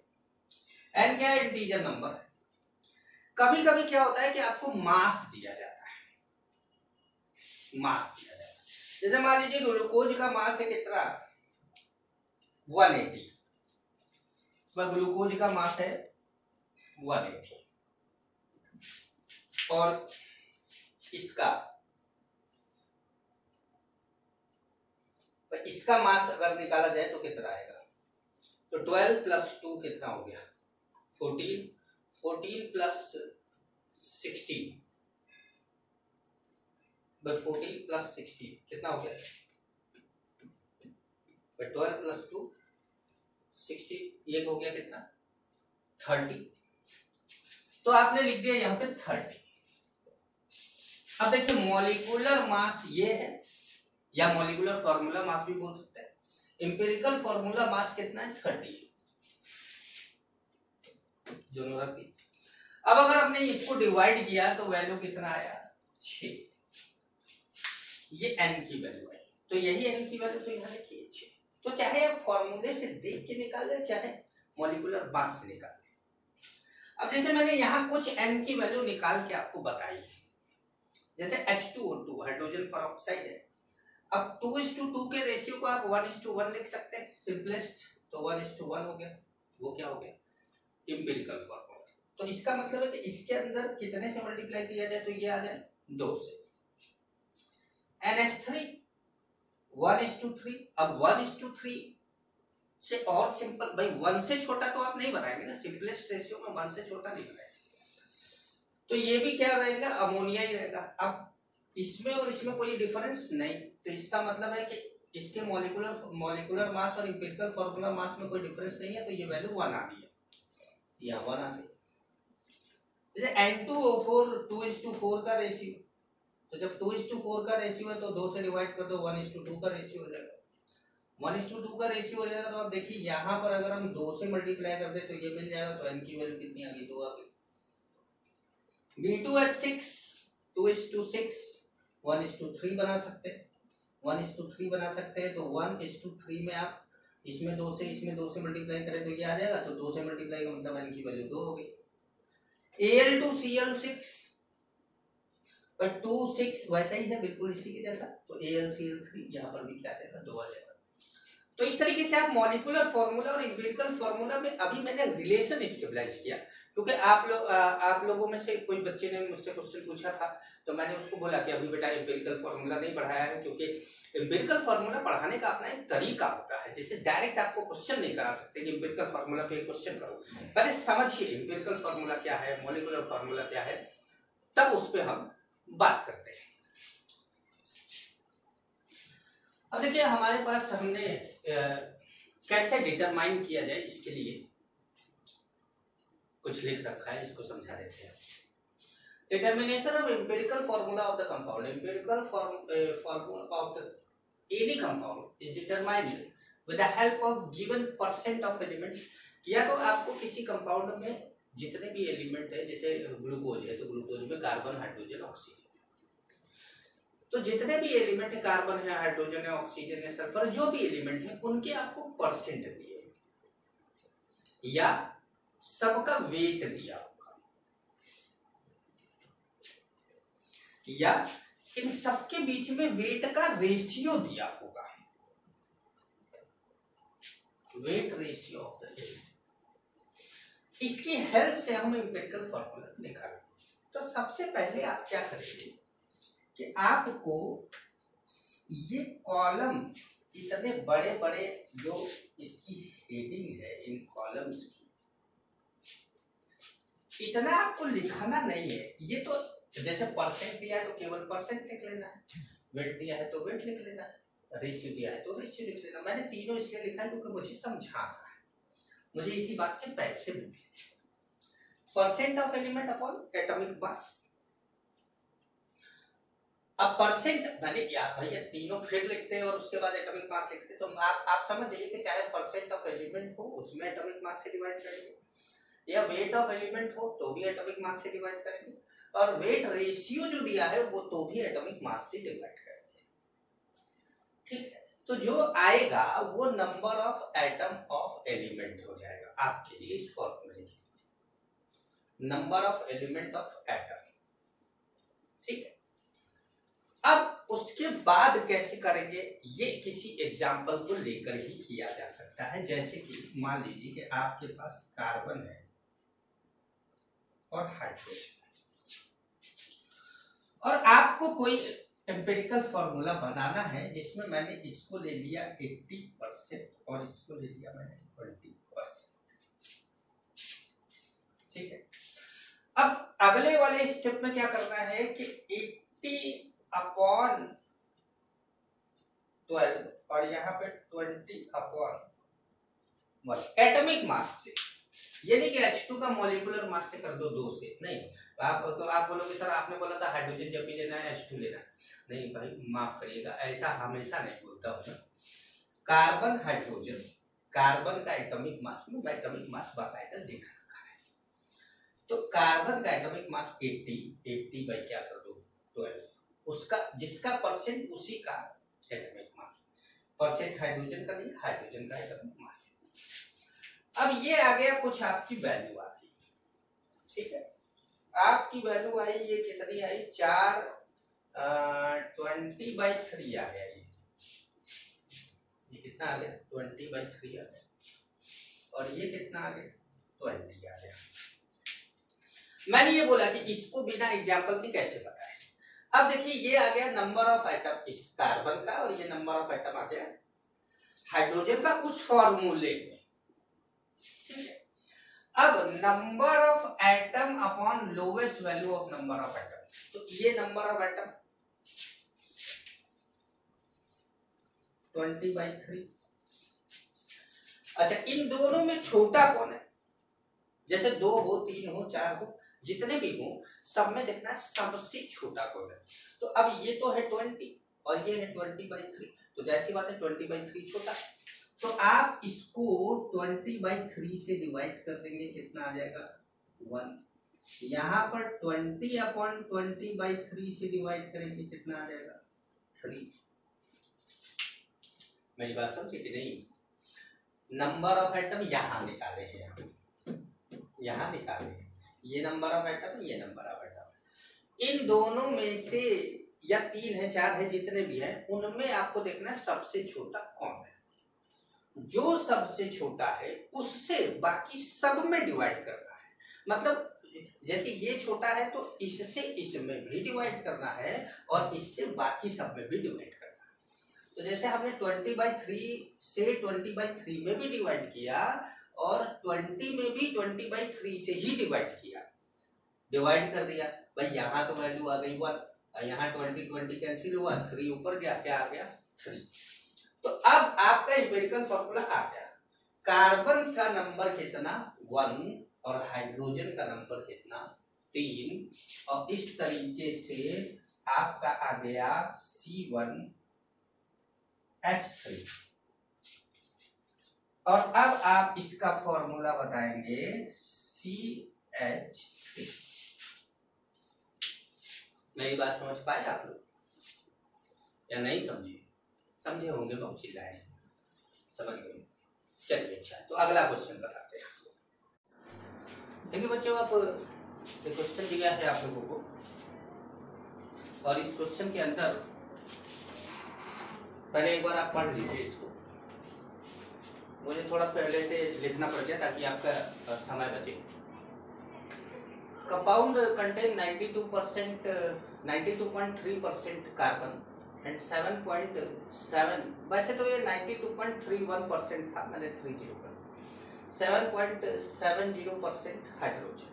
n क्या है, इंटीजर नंबर है। कभी कभी क्या होता है कि आपको मास दिया जाता है, मास दिया जाता है। जैसे मान लीजिए ग्लूकोज का मास है कितना, 180, ग्लूकोज का मास है 180, और इसका मास अगर निकाला जाए तो कितना आएगा, तो 12 + 2 कितना हो गया, 14, 14 + 16, 14 + 16 कितना हो गया, 12 + 2 16, ये हो गया कितना, 30। तो आपने लिख दिया यहाँ पे 30। अब देखिए मॉलिक्यूलर मास ये है, या मॉलिक्यूलर फॉर्मूला मास भी बोल सकते हैं। एम्पिरिकल फॉर्मूला मास कितना है, 30, दोनों रख दी। अब अगर आपने इसको डिवाइड किया तो वैल्यू कितना आया, 6। ये n की वैल्यू आई, तो यही n की वैल्यू तो यहाँ लिखिए 6। तो चाहे आप फॉर्मूले से देख के निकाले, चाहे मॉलिक्यूलर मास से निकाले। अब जैसे मैंने यहाँ कुछ n की वैल्यू निकाल के आपको बताई है, जैसे H2O2 हाइड्रोजन परऑक्साइड है। अब 2:2 के रेशियो को आप 1:1 लिख सकते हैं, सिंपलेस्ट, तो 1:1 हो गया। वो क्या हो गया, एम्पिरिकल फॉर्मूला। तो इसका मतलब है कि इसके अंदर कितने से मल्टीप्लाई किया जाए तो ये आ जाए 2 से। NH3 1:3, अब 1:3 से और सिंपल, भाई 1 से छोटा तो आप नहीं बनाएंगे ना, सिंपलेस्ट रेशियो में 1 से छोटा नहीं बनाएंगे, तो ये भी क्या रहेगा, अमोनिया ही रहेगा। अब इसमें और इसमें कोई डिफरेंस नहीं, तो इसका मतलब है कि इसके मॉलिक्यूलर मास और एम्पिरिकल फॉर्मूला मास में कोई डिफरेंस नहीं है, तो ये वैल्यू 1 आ गई है, यहाँ 1 आ गई। जैसे N2O4 2:4 का रेशियो, तो जब 2:4 का रेशियो है तो 2 से डिवाइड कर दो, 1:2 का रेशियो हो जाएगा। 1:2 का रेशियो हो जाएगा, तो आप देखिए यहाँ पर अगर हम 2 से मल्टीप्लाई कर दे तो ये मिल जाएगा, तो n की वैल्यू कितनी आ गई, 2 आ गई। B2H6 2:6 1:3 बना सकते हैं, 1:3 बना सकते हैं, तो 1:3 में आप इसमें 2 से मल्टीप्लाई करें तो ये आ जाएगा, तो 2 से मल्टीप्लाई का मतलब n की वैल्यू 2 हो गई। Al2Cl6 पर 2 6 वैसा ही है, बिल्कुल इसी के जैसा, तो AlCl3 यहाँ पर भी क्या आ जाएगा, 2 आ जाएगा। तो इस तरीके से आप मॉलिक्यूलर फॉर्मूला और एम्पिरिकल फॉर्मूला में अभी मैंने रिलेशन स्टेबलाइज किया, क्योंकि आप लोगों में से कोई बच्चे ने मुझसे क्वेश्चन पूछा था, तो मैंने उसको बोला कि अभी बेटा एम्पिरिकल फॉर्मूला नहीं पढ़ाया है, क्योंकि एम्पिरिकल फॉर्मूला पढ़ाने का अपना एक तरीका होता है, जैसे डायरेक्ट आपको क्वेश्चन नहीं करा सकते कि एम्पिरिकल फॉर्मूला पे क्वेश्चन करो, पहले समझिए एम्पिरिकल फॉर्मूला क्या है, मॉलिक्यूलर फॉर्मूला क्या है, तब उस पर हम बात करते हैं। अब देखिए हमारे पास हमने कैसे डिटरमाइन किया जाए इसके लिए कुछ लिख रखा है, इसको समझा देते हैं। Determination of empirical formula of the compound, empirical formula of the any compound is determined with the help of given percent of element. या तो आपको किसी कंपाउंड में जितने भी एलिमेंट है, जैसे ग्लूकोज है तो ग्लूकोज में कार्बन, हाइड्रोजन, ऑक्सीजन, तो जितने भी एलिमेंट है, कार्बन है, हाइड्रोजन है, ऑक्सीजन है, सल्फर, जो भी एलिमेंट है उनके आपको परसेंट दिए या सबका वेट दिया होगा, या इन सबके बीच में वेट का रेशियो दिया होगा, weight ratio of the element. इसकी हेल्प से हम एम्पिरिकल फॉर्मूला निकालेंगे। तो सबसे पहले आप क्या करेंगे कि आपको ये कॉलम, इतने बड़े बड़े जो इसकी हेडिंग है, इन कॉलम्स की इतना आपको लिखना नहीं है। ये तो जैसे परसेंट दिया है तो केवल परसेंट लिख लेना है, वेट दिया है तो वेट लिख लेना है, रेशियो दिया है तो रेशियो लिख लेना। मैंने तीनों इसलिए लिखा है क्योंकि मुझे समझाना है, मुझे इसी बात के पैसे मिलते हैं। Percent of element upon atomic mass. अब परसेंट मैंने भैया तीनों फिर लिखते हैं और उसके बाद एटॉमिक मास लिखते हैं, तो आप समझ जाइए कि चाहे परसेंट ऑफ एलिमेंट हो उसमें एटॉमिक मास से डिवाइड करेंगे, या वेट ऑफ एलिमेंट हो तो भी एटॉमिक मास से डिवाइड करेंगे, और वेट रेशियो जो दिया है वो तो भी एटॉमिक मास से डिवाइड करेंगे। ठीक है, तो जो आएगा वो number of atom of element हो जाएगा आपके लिए इस फॉर्मूले के लिए, number of element of atom. ठीक है, अब उसके बाद कैसे करेंगे, ये किसी एग्जाम्पल को लेकर ही किया जा सकता है। जैसे कि मान लीजिए कि आपके पास कार्बन है और हाइड्रोजन, और आपको कोई एम्पिरिकल फॉर्मूला बनाना है जिसमें मैंने इसको ले लिया 80% और इसको ले लिया मैंने 20%। ठीक है, अब अगले वाले स्टेप में क्या करना है कि 80/12 और यहाँ पे 20/1 एटॉमिक मास से, ये नहीं कि H2 का मॉलिक्यूलर मास से कर दो 2 से, नहीं। आप बोलोगे सर आपने बोला था हाइड्रोजन जब भी लेना है H2 लेना है, नहीं भाई माफ करिएगा, ऐसा हमेशा नहीं बोलता हूँ। कार्बन हाइड्रोजन, कार्बन का एटॉमिक मास में एटॉमिक मास बाकायदा लिख रखा है, तो कार्बन का एटॉमिक मास 80 बाई क्या कर दो 12, उसका जिसका परसेंट उसी का एटॉमिक मास, परसेंट हाइड्रोजन का नहीं, हाइड्रोजन का एटॉमिक मास। अब ये आ गया कुछ आपकी वैल्यू आ गई। ठीक है, आपकी वैल्यू आई, ये कितनी आई 20/3 आ गया, ये कितना आ गया 20/3 आ गया, और ये कितना आ गया 20 आ गया। मैंने ये बोला कि इसको बिना एग्जाम्पल के कैसे बताएं। अब देखिए ये आ गया नंबर ऑफ एटम इस कार्बन का, और ये नंबर ऑफ एटम आ गया हाइड्रोजन का उस फॉर्मूले में। ठीक है, अब number of atom upon lowest value of number of atom, तो ये नंबर ऑफ एटम 20/3। अच्छा, इन दोनों में छोटा कौन है, जैसे 2 हो 3 हो 4 हो, जितने भी हो सब में देखना है सबसे छोटा कौन है। तो अब ये तो है 20 और ये है 20/3, तो जाहिर सी बात है 20/3 छोटा, तो आप इसको 20/3 से डिवाइड कर देंगे, कितना आ जाएगा 1। यहाँ पर 20/20/3 से डिवाइड करेंगे, कितना आ जाएगा 3। मेरी बात समझे कि नहीं। नंबर ऑफ एटम यहाँ निकाले हैं, यहाँ निकाले हैं, ये नंबर ऑफ एटम, ये नंबर ऑफ एटम, इन दोनों में से या 3 है 4 है जितने भी है उनमें आपको देखना है सबसे छोटा कौन है। जो सबसे छोटा है उससे बाकी सब में डिवाइड करना है। मतलब जैसे ये छोटा है तो इससे इसमें भी डिवाइड करना है और इससे बाकी सब में भी डिवाइड करना है। तो जैसे हमने 20/3 से 20/3 में भी डिवाइड किया और 20 में भी 20/3 से ही डिवाइड किया, डिवाइड कर दिया भाई। यहाँ तो वैल्यू आ गई 1, यहाँ 20 कैंसिल हुआ, 3 ऊपर गया, क्या आ गया 3। तो अब आपका एम्पिरिकल फॉर्मूला आ गया। कार्बन का नंबर कितना 1 और हाइड्रोजन का नंबर कितना 3, और इस तरीके से आपका आ गया C1H3। और अब आप इसका फॉर्मूला बताएंगे CH3। मेरी बात समझ पाए आप लोग या नहीं समझे? समझे होंगे, बहुत चिल्लाए, समझ गए। चलिए अच्छा, तो अगला क्वेश्चन बताते हैं। देखिए बच्चों, आप एक क्वेश्चन दिया है आप लोगों को और इस क्वेश्चन के अंदर पहले एक बार आप पढ़ लीजिए इसको। मुझे थोड़ा पहले से लिखना पड़ गया ताकि आपका समय बचे। कंपाउंड कंटेन 92.3% कार्बन एंड 7.7, वैसे तो ये 92.31% था, मैंने 30 कर 7.70% hydrogen.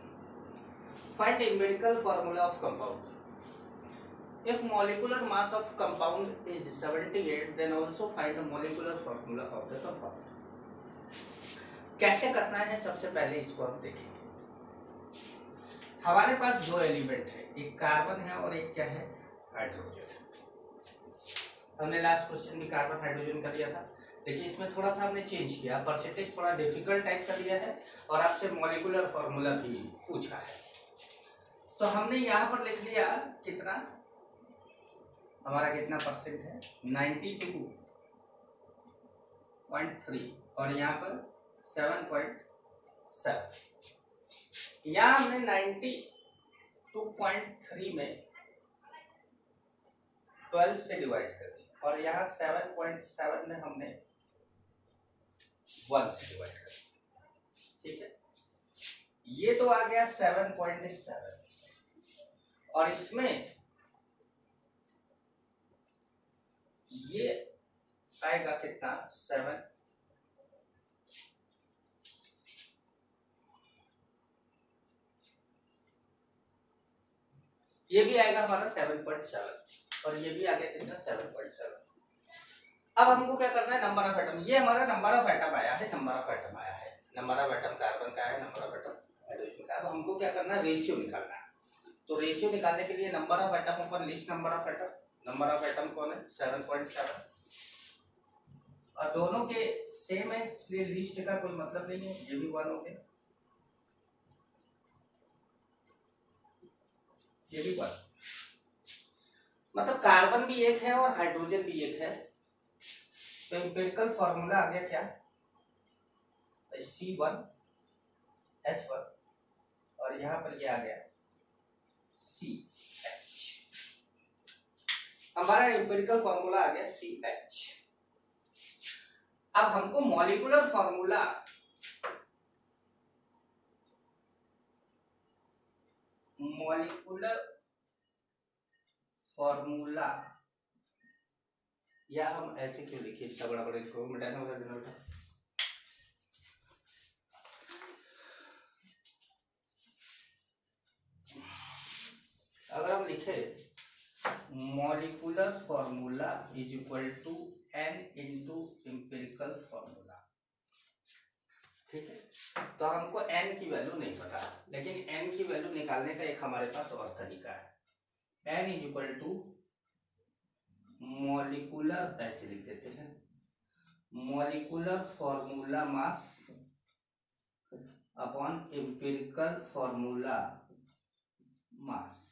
Find empirical formula of compound. If molecular mass of compound is 78, then also find the molecular formula of the compound. कैसे करना है, सबसे पहले इसको हम देखेंगे। हमारे पास दो एलिमेंट है, एक कार्बन है और एक क्या है हाइड्रोजन। हमने लास्ट क्वेश्चन में कार्बन हाइड्रोजन का दिया था, देखिए इसमें थोड़ा सा हमने चेंज किया, परसेंटेज थोड़ा डिफिकल्ट टाइप का दिया है और आपसे मॉलिक्यूलर फॉर्मूला भी पूछा है। तो हमने यहाँ पर लिख लिया कितना, हमारा कितना परसेंट है 92.3 और यहाँ पर 7.7। यहाँ हमने 92.3 में 12 से डिवाइड कर दिया और यहाँ 7.7 में हमने 1 से डिवाइड कर दिया। ठीक है, ये तो आ गया 7.7 और इसमें ये आएगा कितना 7, ये भी आएगा हमारा 7.7 और ये भी आ गया कितना 7.7। अब हमको क्या करना है, नंबर ऑफ एटम। ये हमारा नंबर ऑफ एटम आया है, नंबर ऑफ एटम आया है, नंबर ऑफ एटम कार्बन का है, नंबर ऑफ एटम हाइड्रोजन का। अब हमको क्या करना है, रेशियो निकालना है। तो रेशियो निकालने के लिए number of atom upon list number of atom, number of atom कौन है 7.7 और दोनों के सेम है इसलिए लिस्ट का कोई मतलब नहीं है, ये भी 1 हो गया, ये भी 1। मतलब कार्बन भी एक है और हाइड्रोजन भी एक है। तो एम्पिरिकल फॉर्मूला आ गया क्या C1H1 और यहाँ पर ये आ गया CH। हमारा एम्पिरिकल फॉर्मूला आ गया CH। अब हमको मॉलिक्यूलर फॉर्मूला या हम ऐसे क्यों लिखिए, इतना बड़ा बड़ा लिखो, मिटाना होगा देना बेटा। अगर हम लिखे molecular formula is equal to n into empirical formula, ठीक है। तो हमको n की वैल्यू नहीं पता, लेकिन n की वैल्यू निकालने का एक हमारे पास और तरीका है। n is equal to molecular, ऐसे लिख देते हैं, molecular formula mass upon empirical formula mass.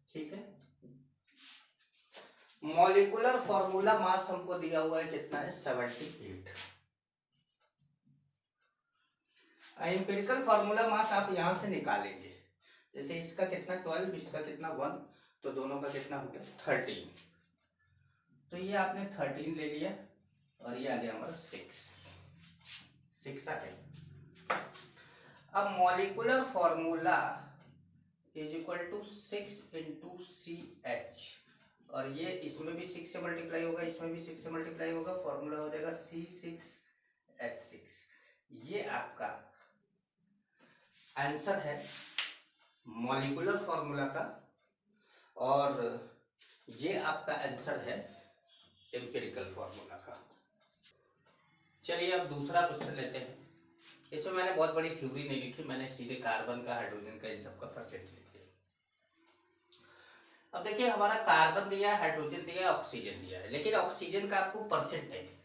ठीक है, मॉलिक्यूलर फॉर्मूला मास हमको दिया हुआ है कितना है 78। एम्पिरिकल फॉर्मूला मास आप यहां से निकालेंगे, जैसे इसका कितना 12, इसका कितना 1, तो दोनों का कितना हो गया 13। तो ये आपने 13 ले लिया और ये आ गया हमारा 6 आ गया। अब molecular formula is equal to 6 into CH, और ये इसमें भी 6 से मल्टीप्लाई होगा, इसमें भी 6 से मल्टीप्लाई होगा, फॉर्मूला हो जाएगा C6H6। ये आपका आंसर है मॉलिक्यूलर फॉर्मूला का, और ये आपका आंसर है एम्पिरिकल फॉर्मूला का। चलिए अब दूसरा क्वेश्चन लेते हैं। इसमें मैंने बहुत बड़ी थ्योरी नहीं लिखी, मैंने सीधे कार्बन का, हाइड्रोजन का, इन सब का परसेंट लिख दिया। अब देखिए हमारा कार्बन दिया है, हाइड्रोजन दिया है, ऑक्सीजन दिया है, लेकिन ऑक्सीजन का आपको परसेंट नहीं दिया।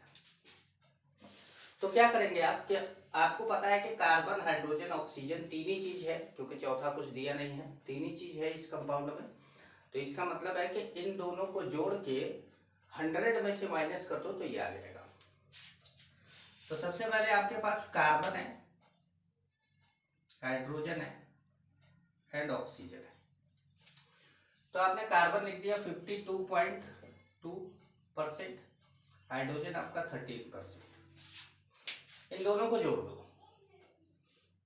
तो क्या करेंगे आप, कि आपको पता है कि कार्बन, हाइड्रोजन, ऑक्सीजन तीन ही चीज है, क्योंकि चौथा कुछ दिया नहीं है, तीन ही चीज है इस कंपाउंड में। तो इसका मतलब है कि इन दोनों को जोड़ के 100 में से माइनस कर दो तो ये आ जाएगा। तो सबसे पहले आपके पास कार्बन है, हाइड्रोजन है एंड ऑक्सीजन है। तो आपने कार्बन लिख दिया 52.2%, हाइड्रोजन आपका 13%। इन दोनों को जोड़ दो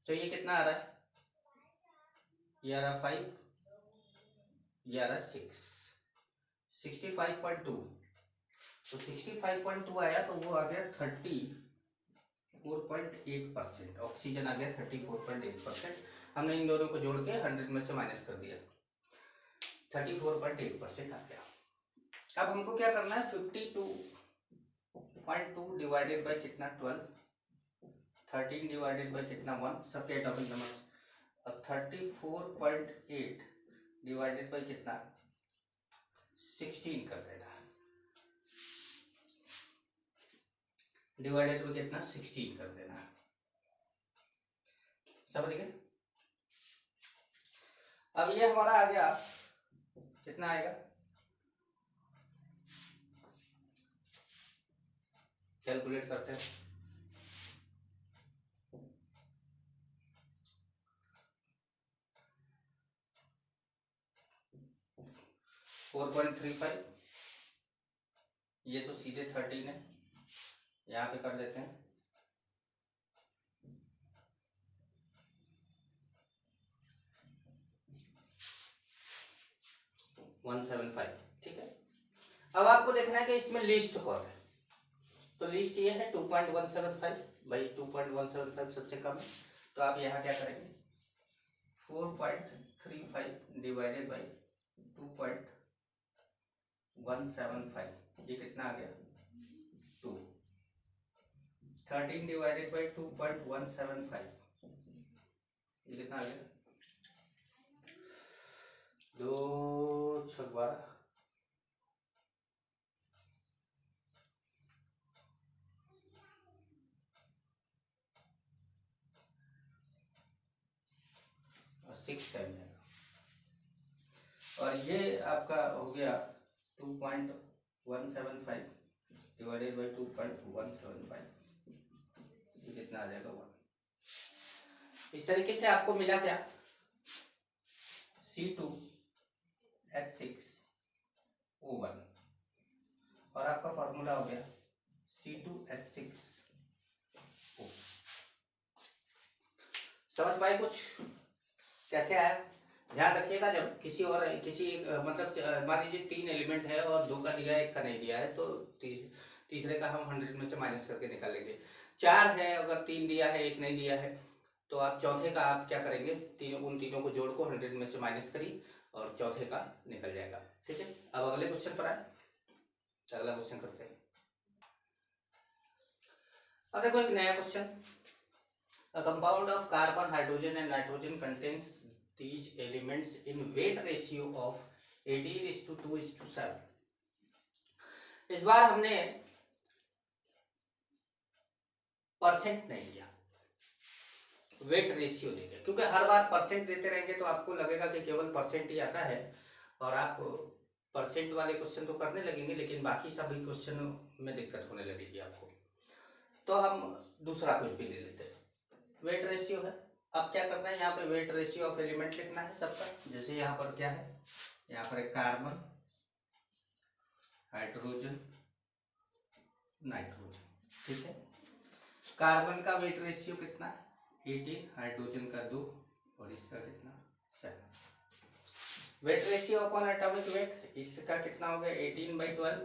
तो ये कितना आ रहा है, ये आ रहा 5, ये आ रहा 6, 65.2। तो 65.2 आया तो वो आ गया 34.8%, ऑक्सीजन आ गया 34.8%। हमने इन दोनों को जोड़ के 100 में से माइनस कर दिया, 34.8% आ गया। अब हमको क्या करना है, 52.2 डिवाइडेड बाई कितना 12, 13 डिवाइडेड बाई कितना 1, सबके एटॉमिक नंबर, और 34.8 डिवाइडेड बाई कितना 16 कर देना, डिवाइडेड बाई कितना 16 कर देना। समझ गए। अब ये हमारा आ गया, कितना आएगा, कैलकुलेट करते हैं। 4.35, ये तो सीधे 13 है, यहाँ पे कर लेते हैं 175, ठीक है। अब आपको देखना है कि इसमें लिस्ट कौन है, तो लिस्ट ये है 2.175 भाई, 2.175 सबसे कम है। तो आप यहाँ क्या करेंगे, 4.35 डिवाइडेड बाई 2.175, ये कितना आ गया 2, 13 डिवाइडेड बाई 2.175, ये कितना आ गया 2 6 12, और 6 टाइम जाएगा, और ये आपका हो गया 2.175 डिवाइडेड बाई 2.175, ये कितना आ जाएगा 1। इस तरीके से आपको मिला क्या, C2H6O1, और आपका फॉर्मूला हो गया C2H6O। समझ पाए कुछ कैसे आया। ध्यान रखिएगा जब किसी मतलब मान लीजिए 3 एलिमेंट है और 2 का दिया है, 1 का नहीं दिया है, तो तीसरे का हम 100 में से माइनस करके निकालेंगे। 4 है, अगर 3 दिया है 1 नहीं दिया है, तो आप चौथे का आप क्या करेंगे, उन तीनों को जोड़ को 100 में से माइनस करिए और चौथे का निकल जाएगा, ठीक है। अब अगले क्वेश्चन पर आए, अगला क्वेश्चन करते हैं। अब देखो एक नया question, A compound of carbon, hydrogen and nitrogen contains these elements in weight ratio of 18:2:7। इस बार हमने परसेंट नहीं दिया, वेट रेशियो दे दिया, क्योंकि हर बार परसेंट देते रहेंगे तो आपको लगेगा कि केवल परसेंट ही आता है, और आप परसेंट वाले क्वेश्चन तो करने लगेंगे, लेकिन बाकी सभी क्वेश्चन में दिक्कत होने लगेगी आपको। तो हम दूसरा कुछ भी ले लेते हैं, वेट रेशियो है। अब क्या करना है, यहाँ पे वेट रेशियो ऑफ एलिमेंट लिखना है सबका। जैसे यहाँ पर क्या है, यहाँ पर एक कार्बन, हाइड्रोजन, नाइट्रोजन। ठीक है, कार्बन का वेट रेशियो कितना, 18, हाइड्रोजन का 2 और इसका कितना 7। Weight ratio upon atomic weight, इसका कितना हो गया 18/12,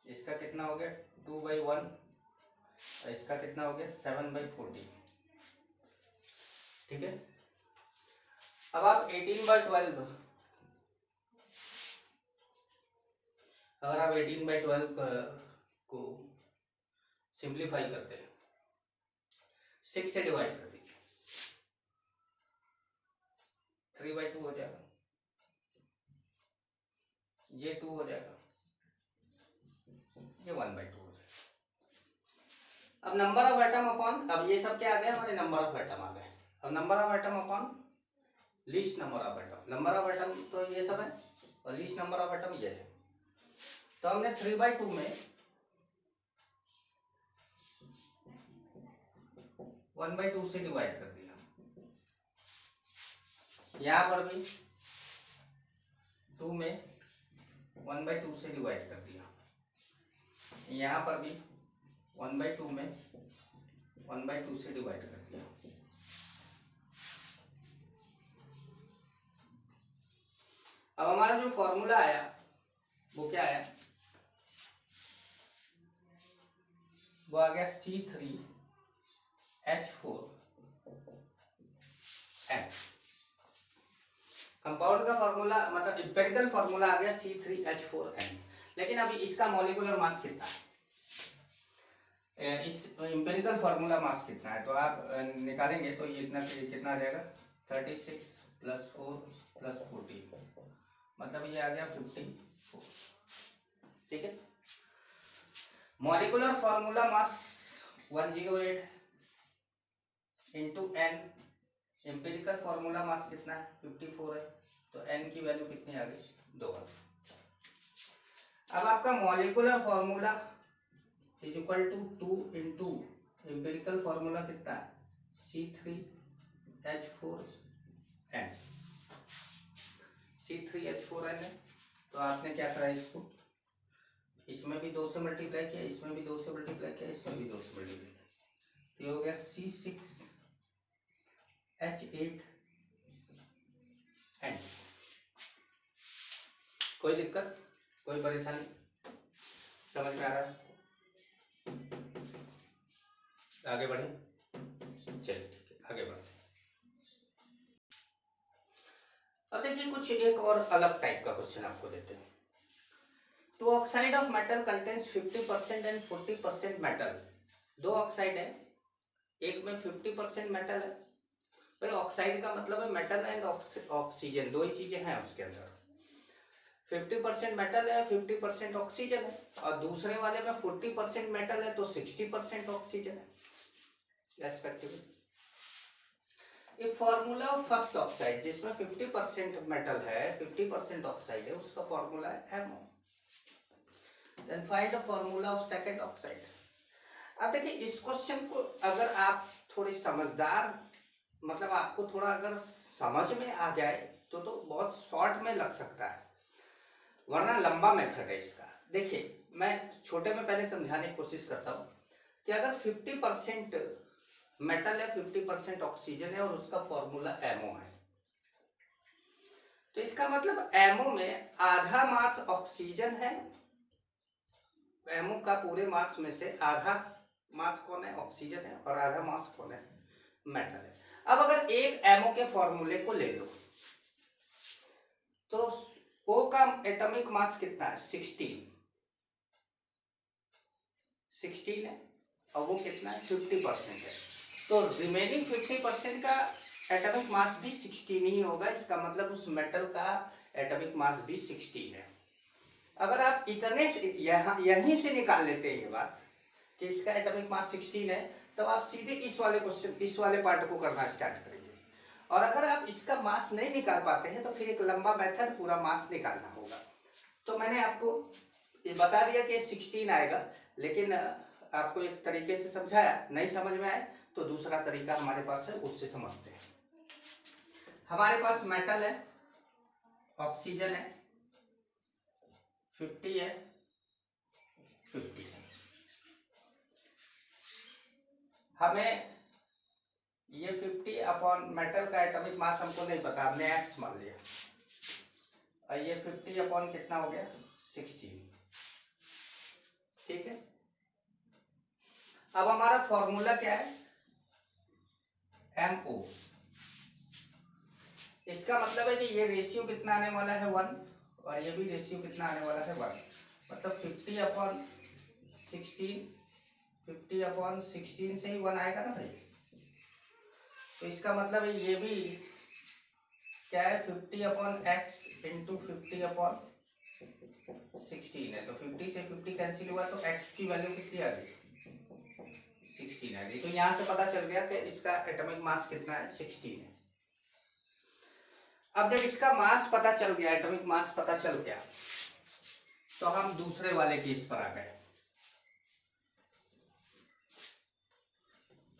इसका कितना हो गया 2/1 और इसका कितना हो गया 7/14। ठीक है, अब आप 18/12, अगर आप 18/12 को सिंप्लीफाई करते हैं, 6 से डिवाइड कर दीजिए, 3/2 हो जाएगा, ये 2 हो जाएगा, ये 1/2 हो जाएगा। अब नंबर ऑफ एटम अपॉन, अब ये सब क्या आ गया हमारे नंबर ऑफ एटम आ गए। अब number of atom upon least number of atom, number of atom तो ये सब है और लीस्ट नंबर ऑफ एटम ये है। तो हमने 3/2 में 1/2 से डिवाइड कर दिया, यहां पर भी 2 में 1/2 से डिवाइड कर दिया, यहां पर भी 1/2 में 1/2 से डिवाइड कर दिया। अब हमारा जो फॉर्मूला आया वो क्या आया, वो आ गया C3H4N। कंपाउंड का फॉर्मूला मतलब एम्पिरिकल फॉर्मूला आ गया C3H4N, लेकिन अभी इसका मॉलिक्यूलर मास कितना है, इस एम्पिरिकल फॉर्मूला मास कितना है, तो आप निकालेंगे तो ये इतना कितना आ जाएगा 36 + 4 + 14, मतलब ये आ गया 54। ठीक है, मॉलिक्यूलर फॉर्मूला मास 108 इंटू n, एम्पिरिकल फॉर्मूला मास कितना है 54 है, तो n की वैल्यू कितनी आ गई 2। अब आपका molecular formula is equal to 2 into empirical formula कितना है C3H4N, C3H4N है, तो आपने क्या करा इसको, इसमें भी 2 से मल्टीप्लाई किया, इसमें भी 2 से मल्टीप्लाई किया, इसमें भी 2 से मल्टीप्लाई किया, तो ये हो गया C6H8N। कोई दिक्कत, कोई परेशानी, समझ में आ रहा है, आगे बढ़े, चलिए ठीक है आगे बढ़ते हैं। अब देखिए कुछ एक और अलग टाइप का क्वेश्चन आपको देते हैं। Two oxide of metal contains 50% and 40% metal. 2 oxide है, एक में 50% मेटल है, भाई ऑक्साइड का मतलब है मेटल एंड ऑक्सीजन, 2 ही चीजें हैं उसके अंदर, 50% मेटल है 50% ऑक्सीजन है, और दूसरे वाले में 40% मेटल है तो 60% ऑक्सीजन है रेस्पेक्टिवली। ये फॉर्मूला ऑफ फर्स्ट ऑक्साइड जिसमें 50% मेटल है 50% ऑक्साइड है, उसका फॉर्मूला है MO। Then find the formula of second oxide. अब देखिए इस क्वेश्चन को अगर आप थोड़ी समझदार, मतलब आपको थोड़ा अगर समझ में आ जाए तो बहुत शॉर्ट में लग सकता है, वरना लंबा मेथड है इसका। देखिए मैं छोटे में पहले समझाने की कोशिश करता हूँ कि अगर 50% मेटल है 50% ऑक्सीजन है और उसका फॉर्मूला MO है, तो इसका मतलब MO में आधा मास ऑक्सीजन है, MO का पूरे मास में से आधा मास कौन है ऑक्सीजन है और आधा मास कौन है मेटल है। अब अगर एक MO के फॉर्मूले को ले लो तो O का एटॉमिक मास कितना है 16 है और वो कितना है 50% है, तो रिमेनिंग 50% का एटॉमिक मास भी 16 ही होगा, इसका मतलब उस मेटल का एटॉमिक मास भी 16 है। अगर आप इतने से यहीं से निकाल लेते हैं ये बात कि इसका एटॉमिक मास 16 है, तो आप सीधे इस वाले क्वेश्चन इस वाले पार्ट को करना स्टार्ट करेंगे। और अगर आप इसका मास नहीं निकाल पाते हैं तो फिर एक लंबा मेथड पूरा मास निकालना होगा। तो मैंने आपको ये बता दिया कि 16 आएगा, लेकिन आपको एक तरीके से समझाया, नहीं समझ में आए तो दूसरा तरीका हमारे पास है, उससे समझते हैं। हमारे पास मेटल है, ऑक्सीजन है, 50 है, 50 है, हमें ये 50 अपॉन मेटल का एटॉमिक मास हमको नहीं पता, हमने x मान लिया, और ये 50 अपॉन कितना हो गया 16, ठीक है। अब हमारा फॉर्मूला क्या है, MO। इसका मतलब है कि ये रेशियो कितना आने वाला है 1, और ये भी रेशियो कितना आने वाला है 1, मतलब 50 अपॉन 16, 50 अपॉन 16 से ही 1 आएगा ना भाई। तो इसका मतलब है ये भी क्या है 50 अपॉन x इंटू 50 अपॉन 16 है, तो 50 से 50 कैंसिल हुआ तो x की वैल्यू कितनी आ गई 16 आ गई। तो यहां से पता चल गया कि इसका एटॉमिक मास कितना है 16 है। अब जब इसका मास पता चल गया, एटॉमिक मास पता चल गया, तो हम दूसरे वाले केस पर आ गए।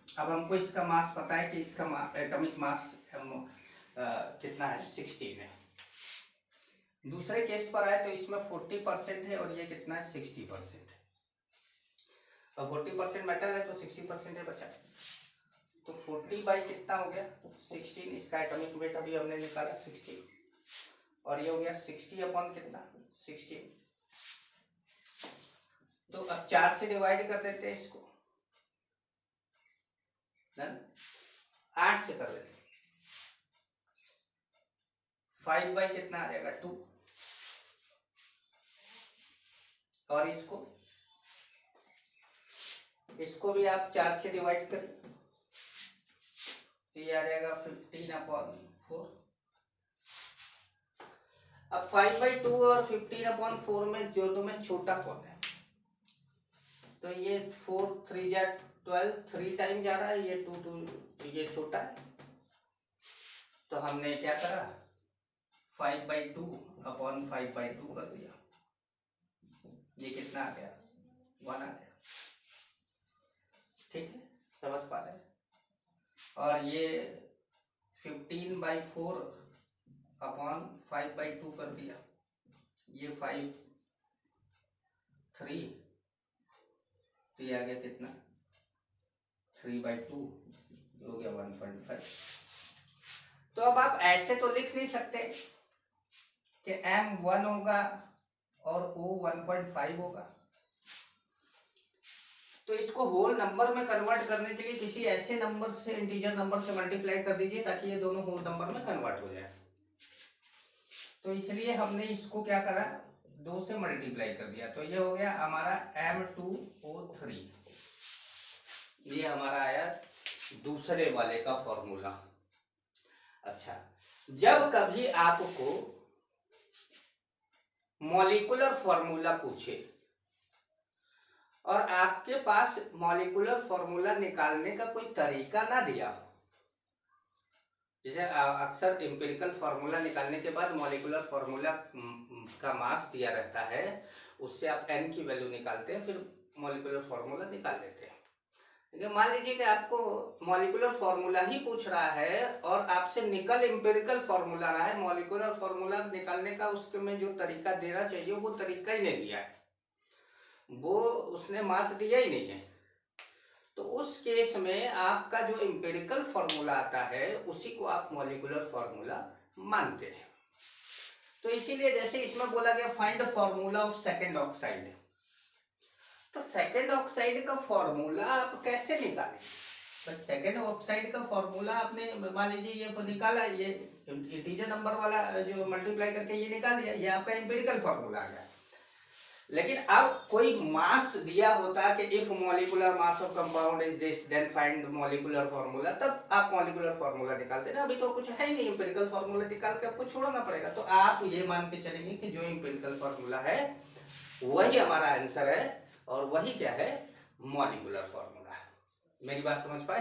अब हमको इसका मास पता है कि इसका एटॉमिक मास कितना है 16 है। दूसरे केस पर आए तो इसमें 40% है और ये कितना है 60% है। अब 40% मेटल है तो 60% है बचा, तो 40 बाई कितना हो गया 16, इसका एटॉमिक वेट अभी हमने निकाला 16, और ये हो गया 60 अपॉन कितना 16। तो अब 4 से डिवाइड कर देते हैं इसको, 8 से कर देते, 5 बाई कितना आ जाएगा 2, और इसको भी आप 4 से डिवाइड करें तो ये आ जाएगा 15 अपॉन 4। अब 5/2 और 15 अपॉन 4 में जो तुम्हें छोटा कौन है, तो ये 4 3 जा 12, 3 टाइम जा रहा है, ये 2 2 ये छोटा है, तो हमने क्या करा 5/2 अपॉन 5/2 कर दिया, ये कितना आ गया 1 आ गया, ठीक है, समझ पा रहे हैं। और ये 15/4 अपॉन 5/2 कर दिया, ये 5 3, तो ये आ गया कितना 3/2 हो गया 1.5। तो अब आप ऐसे तो लिख नहीं सकते कि M 1 होगा और O 1.5 होगा, तो इसको होल नंबर में कन्वर्ट करने के लिए किसी ऐसे नंबर से, इंटीजर नंबर से मल्टीप्लाई कर दीजिए ताकि ये दोनों होल नंबर में कन्वर्ट हो जाए। तो इसलिए हमने इसको क्या करा 2 से मल्टीप्लाई कर दिया, तो ये हो गया हमारा M2O3, ये हमारा आया दूसरे वाले का फॉर्मूला। अच्छा, जब कभी आपको मॉलिक्यूलर फॉर्मूला पूछे और आपके पास मॉलिक्यूलर फॉर्मूला निकालने का कोई तरीका ना दिया हो, जैसे अक्सर एम्पिरिकल फॉर्मूला निकालने के बाद मॉलिक्यूलर फॉर्मूला का मास दिया रहता है, उससे आप n की वैल्यू निकालते हैं, फिर मॉलिक्यूलर फॉर्मूला निकाल लेते हैं। लेकिन मान लीजिए कि आपको मॉलिक्यूलर फॉर्मूला ही पूछ रहा है और आपसे निकल एम्पिरिकल फॉर्मूला रहा है, मॉलिक्यूलर फॉर्मूला निकालने का उसके में जो तरीका देना चाहिए वो तरीका ही नहीं दिया है, वो उसने मास दिया ही नहीं है, तो उस केस में आपका जो एम्पिरिकल फॉर्मूला आता है उसी को आप मॉलिक्यूलर फॉर्मूला मानते हैं। तो इसीलिए जैसे इसमें बोला गया find the formula of second oxide, तो सेकंड ऑक्साइड का फॉर्मूला आप कैसे निकालें, बस सेकंड ऑक्साइड का फॉर्मूला आपने मान लीजिए ये निकाला, ये इंटीजर नंबर वाला जो मल्टीप्लाई करके ये निकाल लिया, ये आपका एम्पिरिकल फॉर्मूला आ गया। लेकिन अब कोई मास दिया होता कि if molecular mass of compound is this then find molecular formula, तब आप मॉलिक्यूलर फॉर्मूला निकालते ना, अभी तो कुछ है ही नहीं, एम्पिरिकल फॉर्मूला निकाल के आपको छोड़ना पड़ेगा। तो आप ये मान के चलेंगे कि जो एम्पिरिकल फॉर्मूला है वही हमारा आंसर है, और वही क्या है मॉलिक्यूलर फॉर्मूला है। मेरी बात समझ पाए?